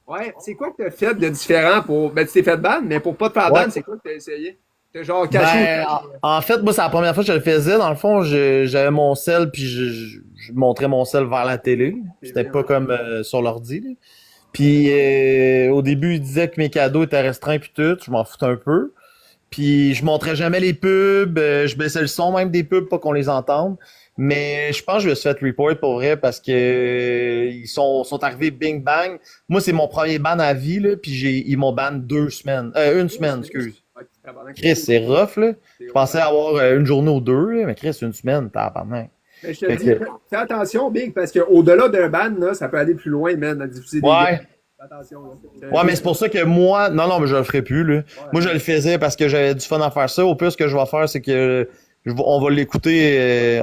Ouais, c'est quoi que t'as fait de différent pour. Ben, tu t'es fait ban, mais pour pas te faire ban, c'est quoi que t'as essayé? T'as genre caché. Ben, en fait, moi, c'est la première fois que je le faisais. Dans le fond, j'avais mon sel, puis je montrais mon sel vers la télé. C'était pas comme sur l'ordi, là. Puis au début, il disait que mes cadeaux étaient restreints puis tout, je m'en foutais un peu. Puis je montrais jamais les pubs, je baissais le son même des pubs, pas qu'on les entende. Mais je pense que je me suis fait report pour vrai parce que ils sont arrivés bing bang. Moi, c'est mon premier ban à vie, là, puis ils m'ont ban 2 semaines. 1 semaine, excuse. Chris, c'est rough, là. Je pensais avoir une journée ou 2, là, mais Chris, 1 semaine, tabarnak. Mais je te dis, fais attention, Big, parce qu'au-delà d'un ban, là, ça peut aller plus loin, man, à diffuser des Ouais. games. Fais attention, là. Ouais, mais c'est pour ça que moi, non, mais je le ferai plus, là. Ouais. Moi, je le faisais parce que j'avais du fun à faire ça. Au plus, ce que je vais faire, c'est que on va l'écouter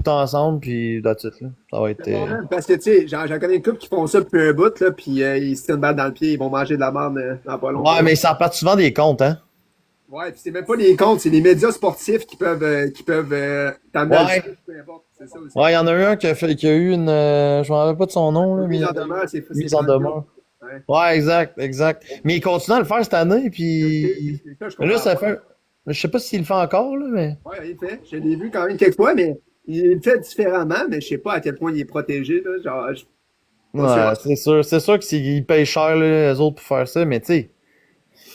ensemble, puis that's it, là. Ça va être. Parce que, tu sais, j'en connais une couple qui font ça depuis un bout, là, puis ils se tiennent une balle dans le pied, ils vont manger de la merde dans pas longtemps. Ouais, mais ça part souvent des comptes, hein. Ouais, puis c'est même pas les comptes, c'est les médias sportifs qui peuvent t'amener à le peu importe. C'est ça aussi. Ouais, il y en a un qui a eu une. Je me rappelle pas de son nom, là. Mise en demeure, c'est mise en demeure. Ouais, exact. Mais il continue à le faire cette année, puis. Mais là, ça fait. Je sais pas s'il le fait encore, là, mais. Ouais, il le fait. Je l'ai vu quand même quelques fois, mais il le fait différemment, mais je sais pas à quel point il est protégé, là. Genre, ouais, c'est sûr que s'ils payent cher, là, les autres, pour faire ça, mais tu sais.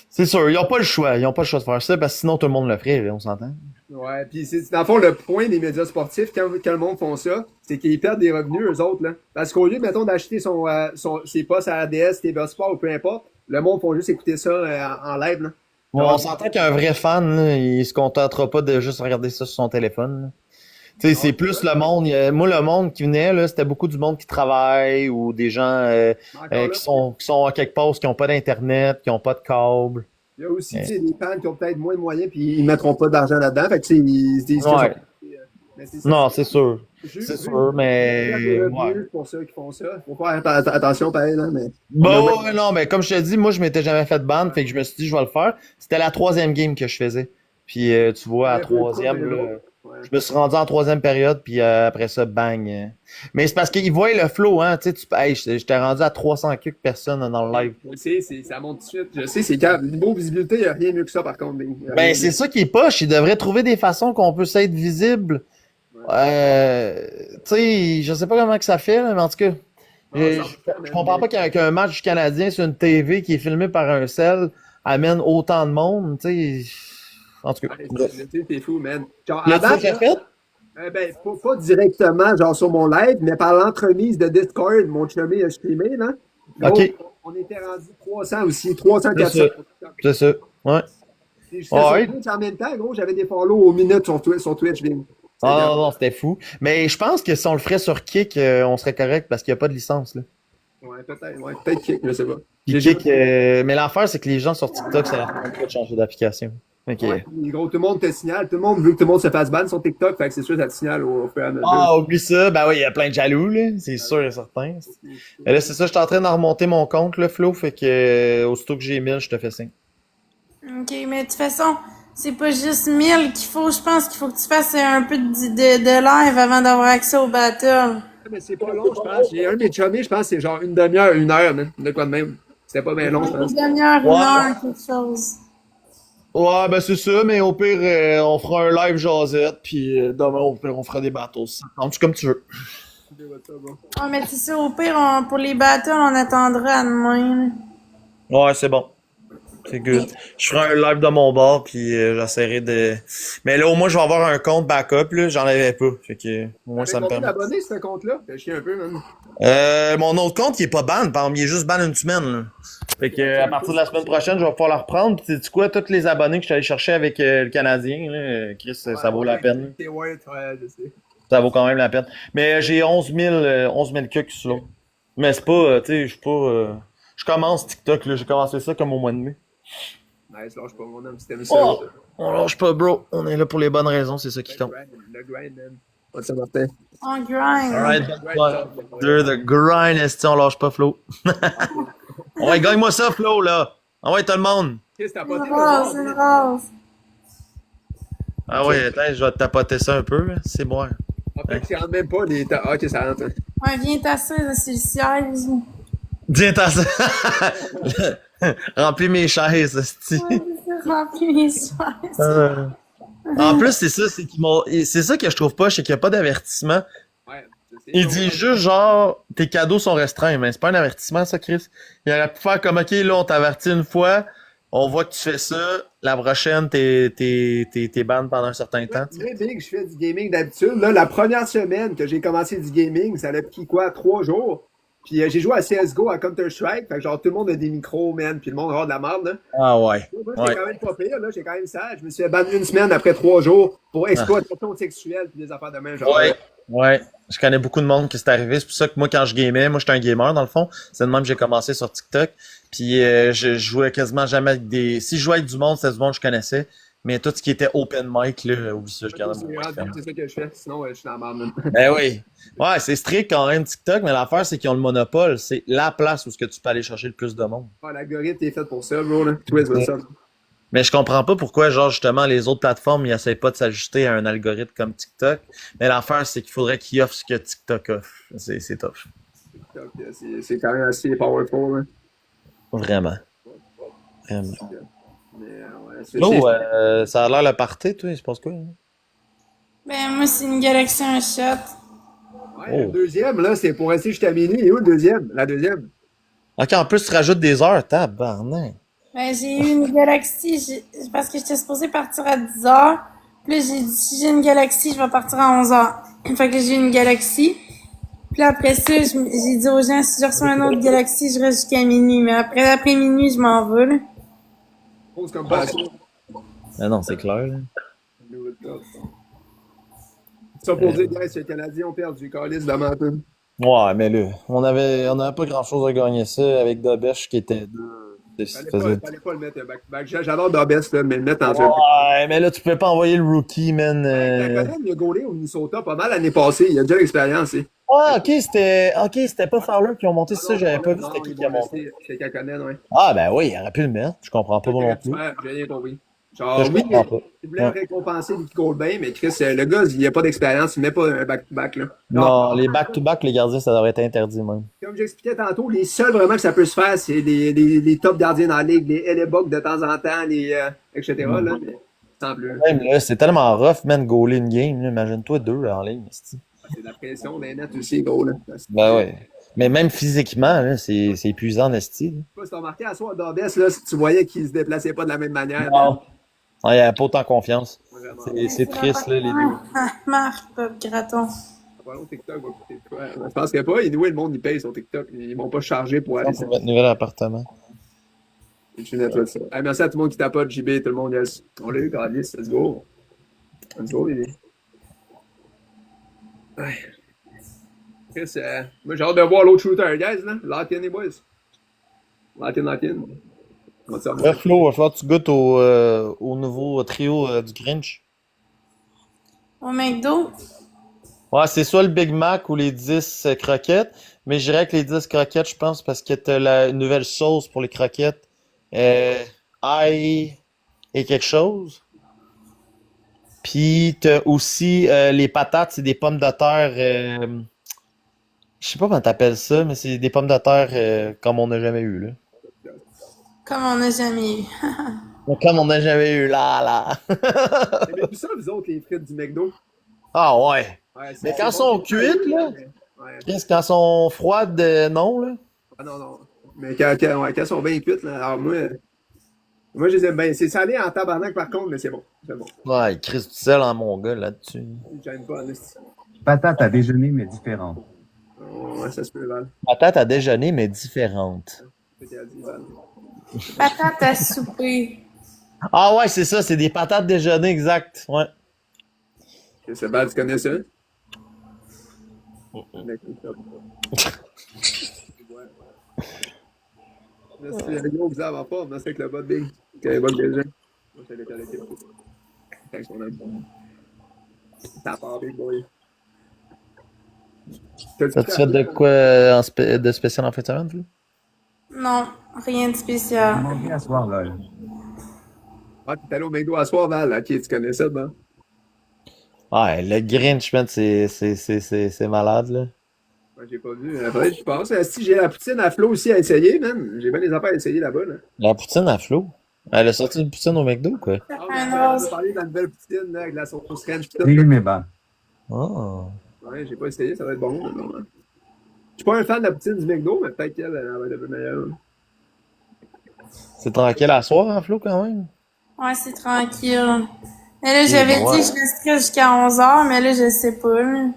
C'est sûr, ils n'ont pas le choix. Ils n'ont pas le choix de faire ça parce que sinon tout le monde le ferait, là, on s'entend. Ouais, puis c'est dans le fond le point des médias sportifs quand le monde font ça, c'est qu'ils perdent des revenus eux autres là. Parce qu'au lieu mettons d'acheter ses postes à ADS, TVA Sport ou peu importe, le monde font juste écouter ça en live là. Bon, on s'entend qu'un vrai fan, là, il se contentera pas de juste regarder ça sur son téléphone. Là. Tu sais, c'est plus le monde. Moi, le monde qui venait, là, c'était beaucoup du monde qui travaille ou des gens qui sont à quelque part, qui n'ont pas d'internet, qui n'ont pas de câble. Il y a aussi des fans qui ont peut-être moins de moyens puis ils mettront pas d'argent là-dedans. Fait que ils se disent Ouais. que Non, c'est sûr. C'est sûr, mais. Ouais. Pour ceux qui font ça. Faut faire attention pareil, là, mais. Bon, non, mais comme je te dis, moi, je m'étais jamais fait ban, fait que je me suis dit, je vais le faire. C'était la 3e game que je faisais. Puis, tu vois, à 3e, là, je me suis rendu en 3e période, puis après ça, bang. Mais c'est parce qu'ils voient le flow, hein. Tu sais, hey, j'étais rendu à 300 quelques personnes dans le live. Je sais, ça monte tout de suite. Je sais, c'est calme. Niveau visibilité, il n'y a rien mieux que ça, par contre. Ben, c'est ça qui est poche. Ils devraient trouver des façons qu'on puisse être visible. Tu sais, je sais pas comment que ça fait, là, mais en tout cas, je comprends pas qu'un match du Canadien sur une TV qui est filmé par un cell amène autant de monde, tu sais. En tout cas. T'es fou, man. Genre, Y a-t-il déjà fait? Ben, pas directement, genre sur mon live, mais par l'entremise de Discord, mon chumé a streamé, là. Donc, OK. on était rendu 300 aussi, 300, 400. C'est ça, ouais. J'étais sur Twitch en même temps, gros, j'avais des follow aux minutes sur Twitch, Vim. Ah non, c'était fou. Mais je pense que si on le ferait sur Kick, on serait correct parce qu'il n'y a pas de licence, là. Ouais, peut-être Kick, je sais pas. Puis Kick, mais l'affaire, c'est que les gens sur TikTok, ça leur permet pas de changer d'application. OK. Ouais, gros, tout le monde te signale, tout le monde veut que tout le monde se fasse ban sur TikTok, fait que c'est sûr que ça te signale au fur et à mesure. Ah, oublie ça. Ben oui, il y a plein de jaloux, là. C'est sûr et certain. Et là, c'est ça, je suis en train de remonter mon compte, le Flo, fait que aussitôt que j'ai 1000, je te fais signe. OK, mais de toute façon, c'est pas juste 1000 qu'il faut. Je pense qu'il faut que tu fasses un peu de live avant d'avoir accès au battle. Mais c'est pas long, je pense. J'ai un de mes chummies, je pense que c'est genre une demi-heure, 1 heure, man. De quoi de même. C'était pas bien long, je pense. Une demi-heure, 1 heure, quelque chose. Ouais, ben c'est ça, mais au pire, on fera un live jasette, puis demain, au pire, on fera des battles. Ça compte comme tu veux. Ouais, mais c'est ça, au pire, pour les battles, on attendra à demain. Ouais, c'est bon. C'est good. Je ferai un live de mon bord, puis j'essaierai de... Mais là, au moins, je vais avoir un compte backup, là. J'en avais pas. Fait que, au moins, ça me permet. T'as abonné ce compte-là? T'as chié un peu, man. Mon autre compte, il est pas ban, par exemple, il est juste ban une semaine, là. Fait que, à partir de la semaine prochaine, je vais pouvoir le reprendre. Puis, sais-tu quoi, tous les abonnés que je suis allé chercher avec le Canadien, là, Chris, ça vaut la peine. C'est worth, ouais, je sais. Ça vaut quand même la peine. Mais j'ai 11 000 cucs sur l'autre. Mais c'est pas, tu sais, je suis pas... je commence TikTok, là. J'ai commencé ça comme au mois de mai. Nice, lâche pas mon homme, c'était ça. Oh! On lâche pas, bro. On est là pour les bonnes raisons, c'est ça qui compte. Le grind, man. What's up, Martin? On grind. Alright, the grind, est-ce on lâche pas, Flo? Ouais, gagne-moi ça, Flo, là. Ah ouais, tout le monde. Qu'est-ce que t'as Une pas rose, une rose. Ah ouais, attends, je vais te tapoter ça un peu, là. C'est bon. En fait, tu rentres même pas des... Ah, ok, ça rentre. Ouais, viens t'asseoir sur le siège. Viens, t'as ça. Remplis mes chaises, esti. Ouais, c'est rempli mes chaises. En plus, c'est ça, c'est ça que je trouve pas, c'est qu'il n'y a pas d'avertissement. Ouais, je sais. Il dit juste genre, tes cadeaux sont restreints, mais c'est pas un avertissement, ça, Chris. Il aurait pu faire comme, ok, là, on t'avertit une fois, on voit que tu fais ça, la prochaine, t'es ban pendant un certain temps. Tu sais, Big, je fais du gaming d'habitude. Là, la première semaine que j'ai commencé du gaming, ça a pris quoi, 3 jours? Puis j'ai joué à CSGO, à Counter-Strike, fait que genre tout le monde a des micros, man, puis le monde a de la merde, là. Ah ouais. Moi, j'étais quand même pas pire, là, j'ai quand même ça. Je me suis fait ban 1 semaine après 3 jours pour exploitation sexuelle puis des affaires de même, genre. Ouais. Je connais beaucoup de monde qui c'est arrivé. C'est pour ça que moi, quand je gamais, moi, j'étais un gamer, dans le fond. C'est de même que j'ai commencé sur TikTok. Puis je jouais quasiment jamais avec des... Si je jouais avec du monde, c'était du monde que je connaissais. Mais tout ce qui était open mic, là, oublie ça, je gardais mon mic fermé. C'est ça que je fais, sinon je suis dans la merde. Ben oui. Ouais, c'est strict quand même TikTok, mais l'affaire, c'est qu'ils ont le monopole. C'est la place où ce que tu peux aller chercher le plus de monde. Ah, l'algorithme est fait pour ça, bro, là. Twist, what's up? Mais je comprends pas pourquoi, genre, justement, les autres plateformes, ils essayent pas de s'ajuster à un algorithme comme TikTok. Mais l'affaire, c'est qu'il faudrait qu'ils offrent ce que TikTok offre. C'est tough. TikTok, c'est quand même assez powerful, hein. Vraiment. Mais, ouais, ça a l'air le party, toi, il se passe quoi? Hein? Ben, moi, c'est une Galaxy un shot. Ouais, le deuxième, là, c'est pour rester jusqu'à minuit. Et où le deuxième? La deuxième? Ok, en plus, tu rajoutes des heures, tabarnak. Ben, j'ai eu une galaxie, parce que j'étais supposée partir à 10h. Puis là, j'ai dit, si j'ai une galaxie, je vais partir à 11h. Fait que j'ai eu une galaxie. Puis là, après ça, j'ai dit aux gens, si je reçois une autre galaxie, je reste jusqu'à minuit. Mais après minuit, je m'en vais, là. Pose comme passion. Ah non, c'est clair, là. Ça pour dire, guys, les Canadiens ont perdu. Calice de menton. Ouais, mais là, on avait pas grand-chose à gagner ça avec Dobesh qui était deux. Fallait pas le mettre back-to-back. J'adore Dobest, là, mais le mettre en jeu. Ouais, mais là, tu pouvais pas envoyer le rookie, man. Canadien, il a gaulé au Minnesota pas mal l'année passée. Il a déjà l'expérience, hein. Ah, ok, c'était pas Fowler qui ont monté ça, j'avais pas vu c'était qui a monté. C'est Kakanen, ouais. Ah, ben oui, il aurait pu le mettre. Je comprends pas non plus. J'ai rien compris. Ça, Genre, je oui, comprends pas. il voulait récompenser Lucky Goldberg, mais Chris, le gars, il a pas d'expérience, il met pas un back-to-back, là. Non, les back-to-back, les gardiens, ça devrait être interdit, même. Comme j'expliquais tantôt, les seuls vraiment que ça peut se faire, c'est les top gardiens dans la ligue, les Hellebuck de temps en temps, etc. Là, mais sans plus. Même là, c'est tellement rough, man, goaler une game. là. Imagine-toi deux là, en ligne. C'est de la pression des nets aussi, gros, là. Ben ouais. Mais même physiquement, là, c'est épuisant, esti. Je sais pas si t'as remarqué à soir, Dobes, là, si tu voyais qu'il se déplaçait pas de la même manière. Non. Il n'y a pas autant confiance. Vraiment. C'est triste, là, les deux. Ah, marche, Pop Graton. Voilà, TikTok va coûter quoi? Je pense que pas. Anyway, le monde, il paye sur TikTok. Ils vont pas charger pour aller. Pour votre nouvel appartement. Je suis net ça. Hey, merci à tout le monde qui tapote, JB, tout le monde, yes. On l'a eu, Carlis, let's go. Let's go, baby. Ouais. Chris, moi, j'ai hâte de voir l'autre shooter, guys, là. Lock in, les boys. Lock in. Ouais, Flo, il va falloir que tu goûtes au nouveau trio du Grinch. Au McDo? Ouais, c'est soit le Big Mac ou les 10 croquettes. Mais je dirais que les 10 croquettes, je pense, parce que t'as une nouvelle sauce pour les croquettes. Ail et quelque chose. Puis t'as aussi les patates, c'est des pommes de terre. Je sais pas comment t'appelles ça, mais c'est des pommes de terre comme on n'a jamais eu, là. Comme on n'a jamais eu. Comme on n'a jamais eu, là. Vous avez vu ça, vous autres, les frites du McDo? Ah ouais. Mais quand elles sont bon, cuites, là, Ouais. qu'est-ce quand elles sont froides, non, là? Ah non. Mais quand elles sont bien cuites, là, alors moi, je les aime bien. C'est salé en tabarnak, par contre, mais c'est bon. C'est bon. Ouais, il crisse du sel en mon gars, là-dessus. J'aime pas, en esti. Patate à déjeuner, mais différente. Ouais, ça se peut, Val. Patate à déjeuner, mais différente. C'est ce qu'elle a dit, Val. Patate à souper. Ah ouais, c'est ça, c'est des patates déjeuner, exact. Ouais. Ok, c'est Val, tu connais ça? Merci, Rio, vous avez en forme, merci avec le bot Big. Quel bot des gens. Moi, c'est l'état d'équipe. Thanks, mon ami. Ça part, Big Boy. T'as-tu fait de quoi de spécial en fin de semaine, Flo? Non, rien de J'ai spécial. mangé à soir, là. Ah, t'es allé au McDo à soir, Val. Ok, tu connais ça, non? Ouais, le Grinch, man, c'est malade, là. Ouais, j'ai pas vu. Après, je pense. Si j'ai la poutine à Flo aussi à essayer, man. J'ai bien des affaires à essayer là-bas, là. La poutine à Flo. Elle a sorti une poutine au McDo, quoi. Ah, on a parlé de la nouvelle poutine, là, avec la sauce ranch. J'ai eu mes bas. Oh. Ouais, j'ai pas essayé, ça va être bon. Mais non, hein. Je suis pas un fan de la poutine du McDo, mais peut-être qu'elle va être un peu meilleure. C'est tranquille à soir, hein, Flo, quand même? Ouais, c'est tranquille. Mais là, j'avais dit que je resterais jusqu'à 11h, mais là, je sais pas, là.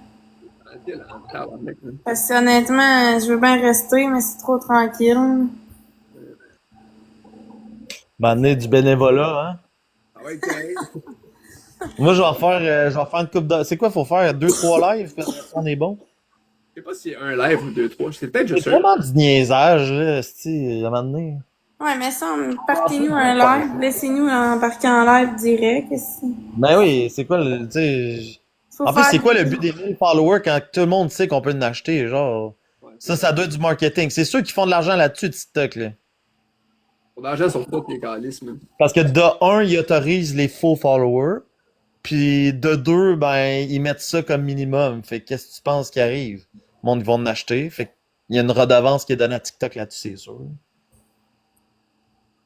Tranquille, hein, tabarnak, là. Parce que honnêtement, je veux bien rester, mais c'est trop tranquille. M'amener du bénévolat, hein? Ah ouais, carré. Moi, je vais faire une coupe de... C'est quoi, faut faire 2-3 lives, parce qu'on est bon? Je sais pas s'il y a un live ou deux, trois. C'est peut-être C'est juste un. vraiment du niaisage, là, c'ti, à un moment donné. Ouais, mais ça, partez-nous un live. Laissez-nous embarquer en live direct. Ici. Ben oui, c'est quoi le... tu sais... Faut En fait, faire c'est quoi des- le but des 1000 followers quand tout le monde sait qu'on peut en acheter, genre... Ça doit être du marketing. C'est ceux qui font de l'argent là-dessus, TikTok, là. Pour l'argent, ils sont pas les calices, man. Parce que de un, ils autorisent les faux followers. Puis de deux, ben, ils mettent ça comme minimum. Fait que qu'est-ce que tu penses qui arrive? Le monde, ils vont en acheter. Fait qu'il y a une redevance qui est donnée à TikTok là-dessus, c'est sûr.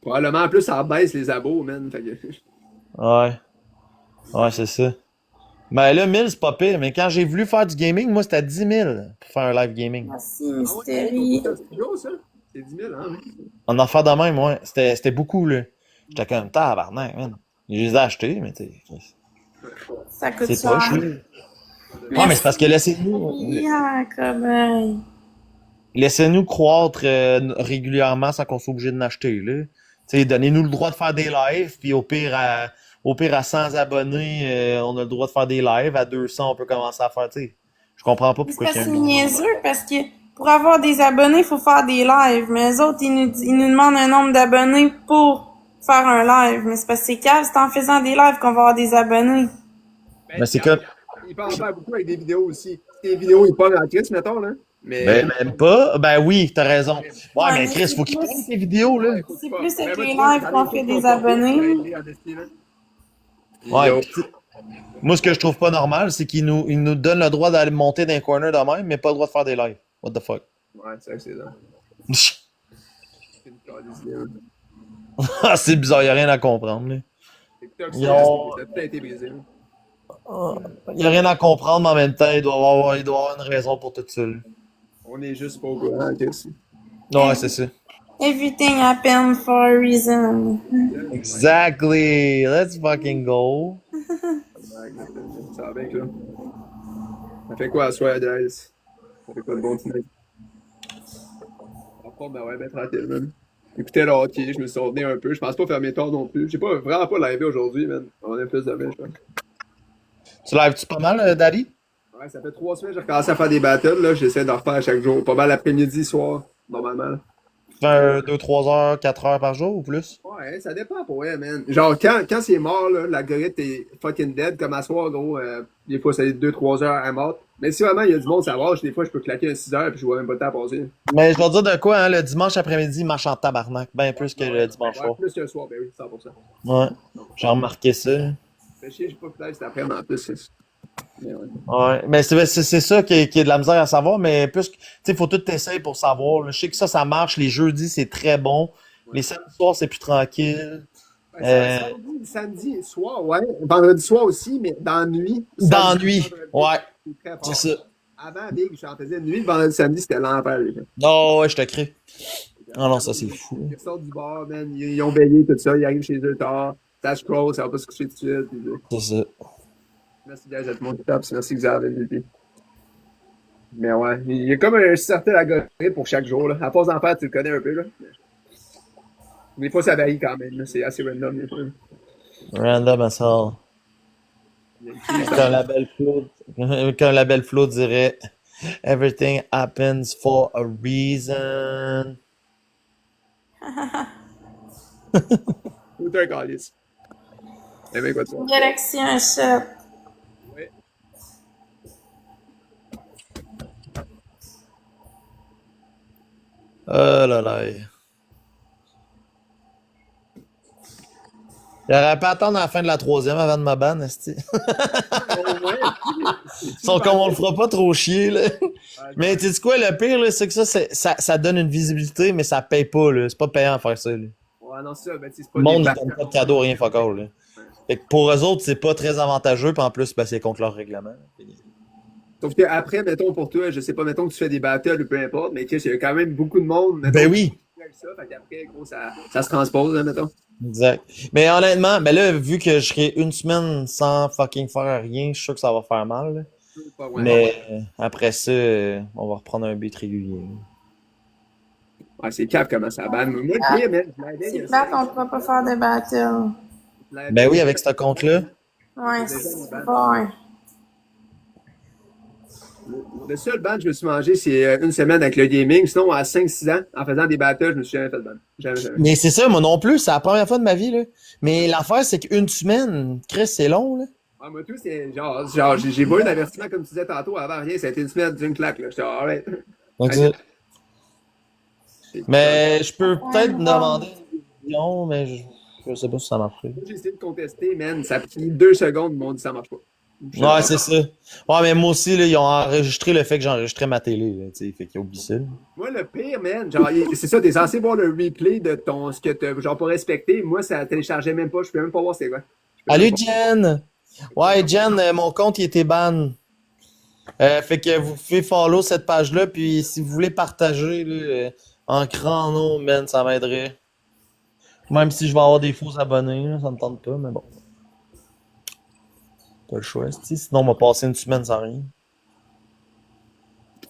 Probablement, en plus, ça baisse les abos, man. Fait que... Ouais. Ouais, c'est ça. Ben là, 1000, c'est pas pire. Mais quand j'ai voulu faire du gaming, moi, c'était à 10 000 pour faire un live gaming. Merci, Mystérie. C'est un studio, ça? C'est 10 000, hein? En affaire de même, ouais. C'était beaucoup, là. J'étais comme, tabarnak, man. Je les ai achetés, mais tu sais, Ça coûte c'est cher. pas cher. Ouais, mais c'est parce que laissez-nous croître régulièrement sans qu'on soit obligé de l'acheter, là. Tu sais, donnez-nous le droit de faire des lives, puis au pire à 100 abonnés, on a le droit de faire des lives. À 200, on peut commencer à faire, tu sais. Je comprends pas C'est pourquoi parce il y que a c'est un... niaiseux, parce que pour avoir des abonnés, il faut faire des lives. Mais eux autres, ils nous demandent un nombre d'abonnés pour faire un live. Mais c'est parce que c'est calme, c'est en faisant des lives qu'on va avoir des abonnés. Mais c'est comme... Il peut en faire beaucoup avec des vidéos aussi. Des vidéos, il parle en crise, mettons, là. Mais. Ben, même pas. Ben oui, t'as raison. Ouais, mais mais Chris, c'est faut qu'il plus- prenne tes vidéos, là. C'est plus avec les lives qu'on fait des abonnés. Ouais. Moi, ce que je trouve pas normal, c'est qu'ils nous donnent le droit d'aller monter dans un corner de même, mais pas le droit de faire des lives. What the fuck? Ouais, c'est vrai que c'est ça. C'est une calice d'idée, là. Ah, c'est bizarre, y a rien à comprendre, là. TikTok, Ils ont- ça a tout été brisé, là. Y a rien à comprendre, mais en même temps, il doit y avoir une raison pour tout ça, là. On est juste pas au courant, Chris. Ouais, c'est ça. Everything happens for a reason. Exactly. Let's fucking go. Ça va bien, là. Ça fait quoi à soir, guys? Ça fait quoi de bon tonight? En ben ouais, ben tranquille, man. Écoutez le hockey, je me suis ordonné un peu. Je pense pas faire mes torts non plus. J'ai pas vraiment pas live aujourd'hui, man. On est plus demain, je pense. Tu lives-tu pas mal, Daddy? Ouais, ça fait 3 semaines que j'ai recommencé à faire des battles, là. J'essaie d'en refaire chaque jour. Pas mal l'après-midi, soir, normalement. Tu fais 2, 3 heures, 4 heures par jour ou plus? Ouais, ça dépend pour vrai, man. Genre, quand c'est mort, là, l'algorithme est fucking dead, comme à soir, gros, des fois, ça fait 2-3 heures à mort. Mais si vraiment il y a du monde, ça marche, des fois, je peux claquer un 6 heures puis je vois même pas le temps passer. Mais je vais te dire de quoi, hein, le dimanche après-midi, il marche en tabarnak. Ben plus que le dimanche Ouais, soir. plus que le soir, ben oui, 100%. Ouais. J'ai remarqué ça. Fait chier, j'ai pas pu live cet après-midi en plus. Mais ouais. Ouais. Mais c'est ça qui est de la misère à savoir, mais plus que, tu sais, faut tout essayer pour savoir, là. Je sais que ça marche. Les jeudis, c'est très bon. Les samedis soirs, c'est plus tranquille. Ouais, samedi soir, ouais. Vendredi soir aussi, mais dans la nuit. Dans la Samedi, nuit. vendredi, Ouais. c'est très fort. C'est ça. Avant, Big, j'en faisais une nuit, le vendredi samedi, c'était l'enfer, les gars. Oh, ouais, je te crée. Ah non, ça, c'est fou. Ils sortent du bar, man, ils ont veillé, tout ça, ils arrivent chez eux tard, ça scroll, ça va pas se coucher tout de suite. Puis, C'est ça. merci, guys, à tout le monde qui tape, merci, Xavier, MVP. Mais ouais, il y a comme un certain algorithme pour chaque jour, là. À force d'en faire, tu le connais un peu, là. Des fois, ça varie quand même, là. C'est assez random, des fois. Random as hell. Qu'un label flow dirait Everything happens for a reason. Tout un calice. Eh bien, quoi de ça? Galaxy un shot. Ouais. Oh là là. Il aurait pas attendre à la fin de la 3e avant de ma banne, esti. Sauf comme on le fera pas trop chier, là. Mais tu sais quoi, le pire, là, c'est que ça donne une visibilité, mais ça paye pas, là. C'est pas payant à faire ça, là. Ouais, non, c'est ça, ben, c'est pas Le monde, des ils donnent pas de cadeau, rien fuck all, là. Fait que pour eux autres, c'est pas très avantageux, puis en plus, ben, c'est contre leur règlement. Sauf qu'après, mettons, pour toi, je sais pas, mettons que tu fais des battles ou peu importe, mais il y a quand même beaucoup de monde. Mettons, Ben oui. Ça, fait qu'après, gros, ça se transpose, hein, mettons. Exact. Mais honnêtement, ben là, vu que je serai une semaine sans fucking faire rien, je suis sûr que ça va faire mal, là. Pas vrai. Mais après ça, on va reprendre un beat régulier. Ouais, c'est cap comment ça banne. Moi, le pire, man, C'est plate, on pourra pas faire de battle. Ben oui, avec ce compte-là. Ouais, c'est pas, ouais. Le seul ban que je me suis mangé, c'est une semaine avec le gaming. Sinon, à 5-6 ans, en faisant des battles, je me suis jamais fait de ban. Jamais. Mais c'est ça, moi non plus, c'est la première fois de ma vie, là. Mais l'affaire, c'est qu'une semaine, Chris, c'est long, là. Ah, moi, tout, c'est genre j'ai pas eu d'avertissement, comme tu disais tantôt, avant rien. Ça a été une semaine d'une claque, là. J'étais, alright. Exact. Mais je peux peut-être demander une vision, mais je sais pas si ça marcherait. J'ai essayé de contester, man. Ça a pris 2 secondes, ils m'ont dit ça marche pas. Ouais, c'est ça. Ouais, mais moi aussi, là, ils ont enregistré le fait que j'enregistrais ma télé, là, tu sais, fait qu'ils oublient ça. Moi, le pire, man, genre, c'est ça, t'es censé voir le replay de ce que t'as, genre, pas respecté. Moi, ça téléchargeait même pas, je peux même pas voir c'est quoi. Salut, Jen! Ouais, Jen, mon compte, il était ban. Fait que vous pouvez follow cette page-là, puis si vous voulez partager, là, En grand nom, man, ça m'aiderait. Même si je vais avoir des faux abonnés, là, ça me tente pas, mais bon. Pas le choix, c'ti. Sinon, on va passer une semaine sans rien.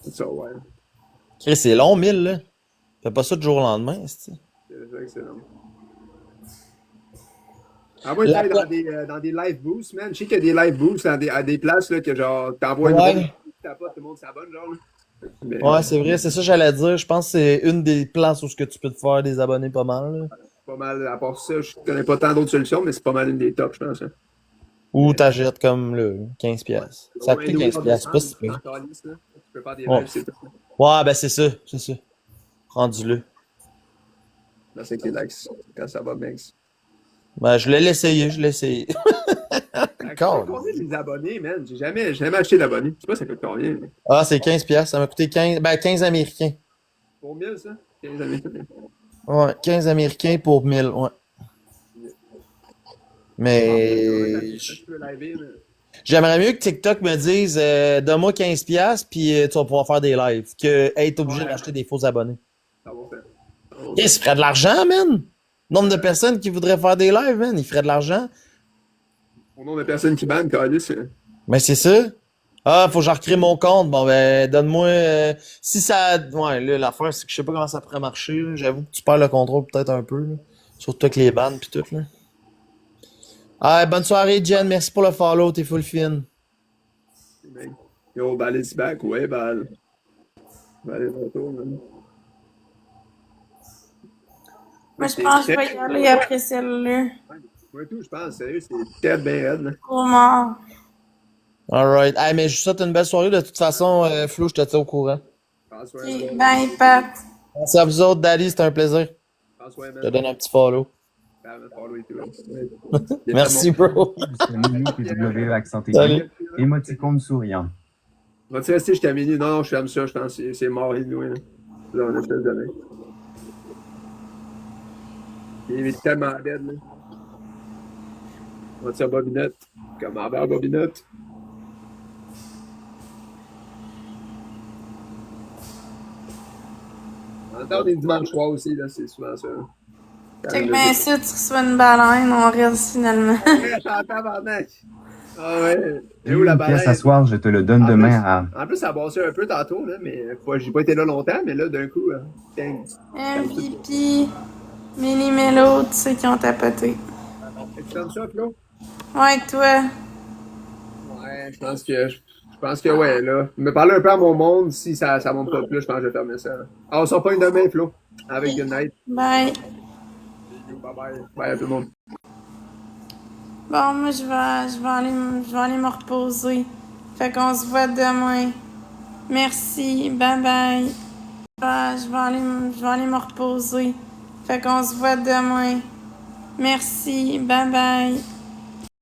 C'est ça, ouais. Chris, c'est long, 1000, là. Fais pas ça du jour au lendemain, c'ti. C'est vrai que c'est long. Ah, moi, La j'aille dans des live boosts, man. Je sais qu'il y a des live boosts à des places, là, que genre, t'envoies une Ouais. bombe, t'as pas, tout le monde s'abonne, genre, là. Mais, Ouais, c'est vrai, c'est ça que j'allais dire. Je pense que c'est une des places où ce que tu peux te faire des abonnés pas mal, là. pas mal, à part ça, je connais pas tant d'autres solutions, mais c'est pas mal une des tops, je pense. Hein. Ou t'achètes comme le 15$. Ça a coûté 15$, c'est pas si pire. Tu peux faire des Ouais. lives, c'est tout. Ouais, ben c'est ça, c'est ça. Rendu-le. Là, c'est que les likes, quand ça va, Banks. Ben, je l'ai essayé, je l'ai essayé. Combien les abonnés, man? J'ai jamais acheté d'abonnés. Je sais pas ça coûte combien. Mais... Ah, c'est 15$. Ça m'a coûté 15, ben 15 américains. Pour 1000, ça? 15 américains. Ouais, 15 américains pour 1000, ouais. Mais j'aimerais mieux que TikTok me dise donne-moi 15$ puis tu vas pouvoir faire des lives que être obligé d'acheter des faux abonnés. Ça va faire. Il se ferait de l'argent, man! Nombre de personnes qui voudraient faire des lives, man, il ferait de l'argent. Au nom de personnes qui bannent, Carlis. Mais c'est ça. Ah, faut que je recrée mon compte. Bon, ben, donne-moi. Si ça. Ouais, là, l'affaire, c'est que je sais pas comment ça pourrait marcher. Là. J'avoue que tu perds le contrôle peut-être un peu. Là. Surtout avec les bandes pis tout. Là. Ah, bonne soirée, Jen. Merci pour le follow. T'es full fin. Yo, Bal is back. Ouais, Bal. Bal est de retour, man. Moi, je pense que je vais y aller après celle-là. Moi, tout, je pense. Sérieux, c'est peut-être bien raide, là. Comment? Alright. Hey, mais je vous souhaite une belle soirée. De toute façon, Flo, je te tiens au courant. Ok, bye, Pat. Merci à vous autres, Dali. C'était un plaisir. Je te donne un petit follow. Merci, bro. W accent Salut. aigu, émoticône souriant. Vas-tu rester jusqu'à minuit? Non, je ferme ça, je pense que c'est mort et loin. Là, on a fait le donner. Il est tellement dead, là. On va tirer Bobinette. Comme envers Bobinette. En même temps, on est dimanche soir aussi, là, c'est souvent ça. Check bien ça, tu reçois une baleine, on reste finalement. Ah ouais. Et où Une la pièce baleine? à soir, je te le donne demain à... En plus, ça a bossé un peu tantôt, là, mais j'ai pas été là longtemps, mais là, d'un coup, dang. MVP, Mini Mello, tu sais qui ont tapoté. Tu donnes ça, Flo? Ouais, toi. Ouais, je pense que ouais, là. Me parler un peu à mon monde, si ça monte pas plus, je pense que je vais fermer ça. Ah, on sort pas une demain, Flo. Avec Good Night. Bye. Bye bye. Bye à tout le monde. Bon, moi, je vais aller me reposer. Fait qu'on se voit demain. Merci. Bye bye. Je vais aller me reposer. Fait qu'on se voit demain. Merci. Bye bye.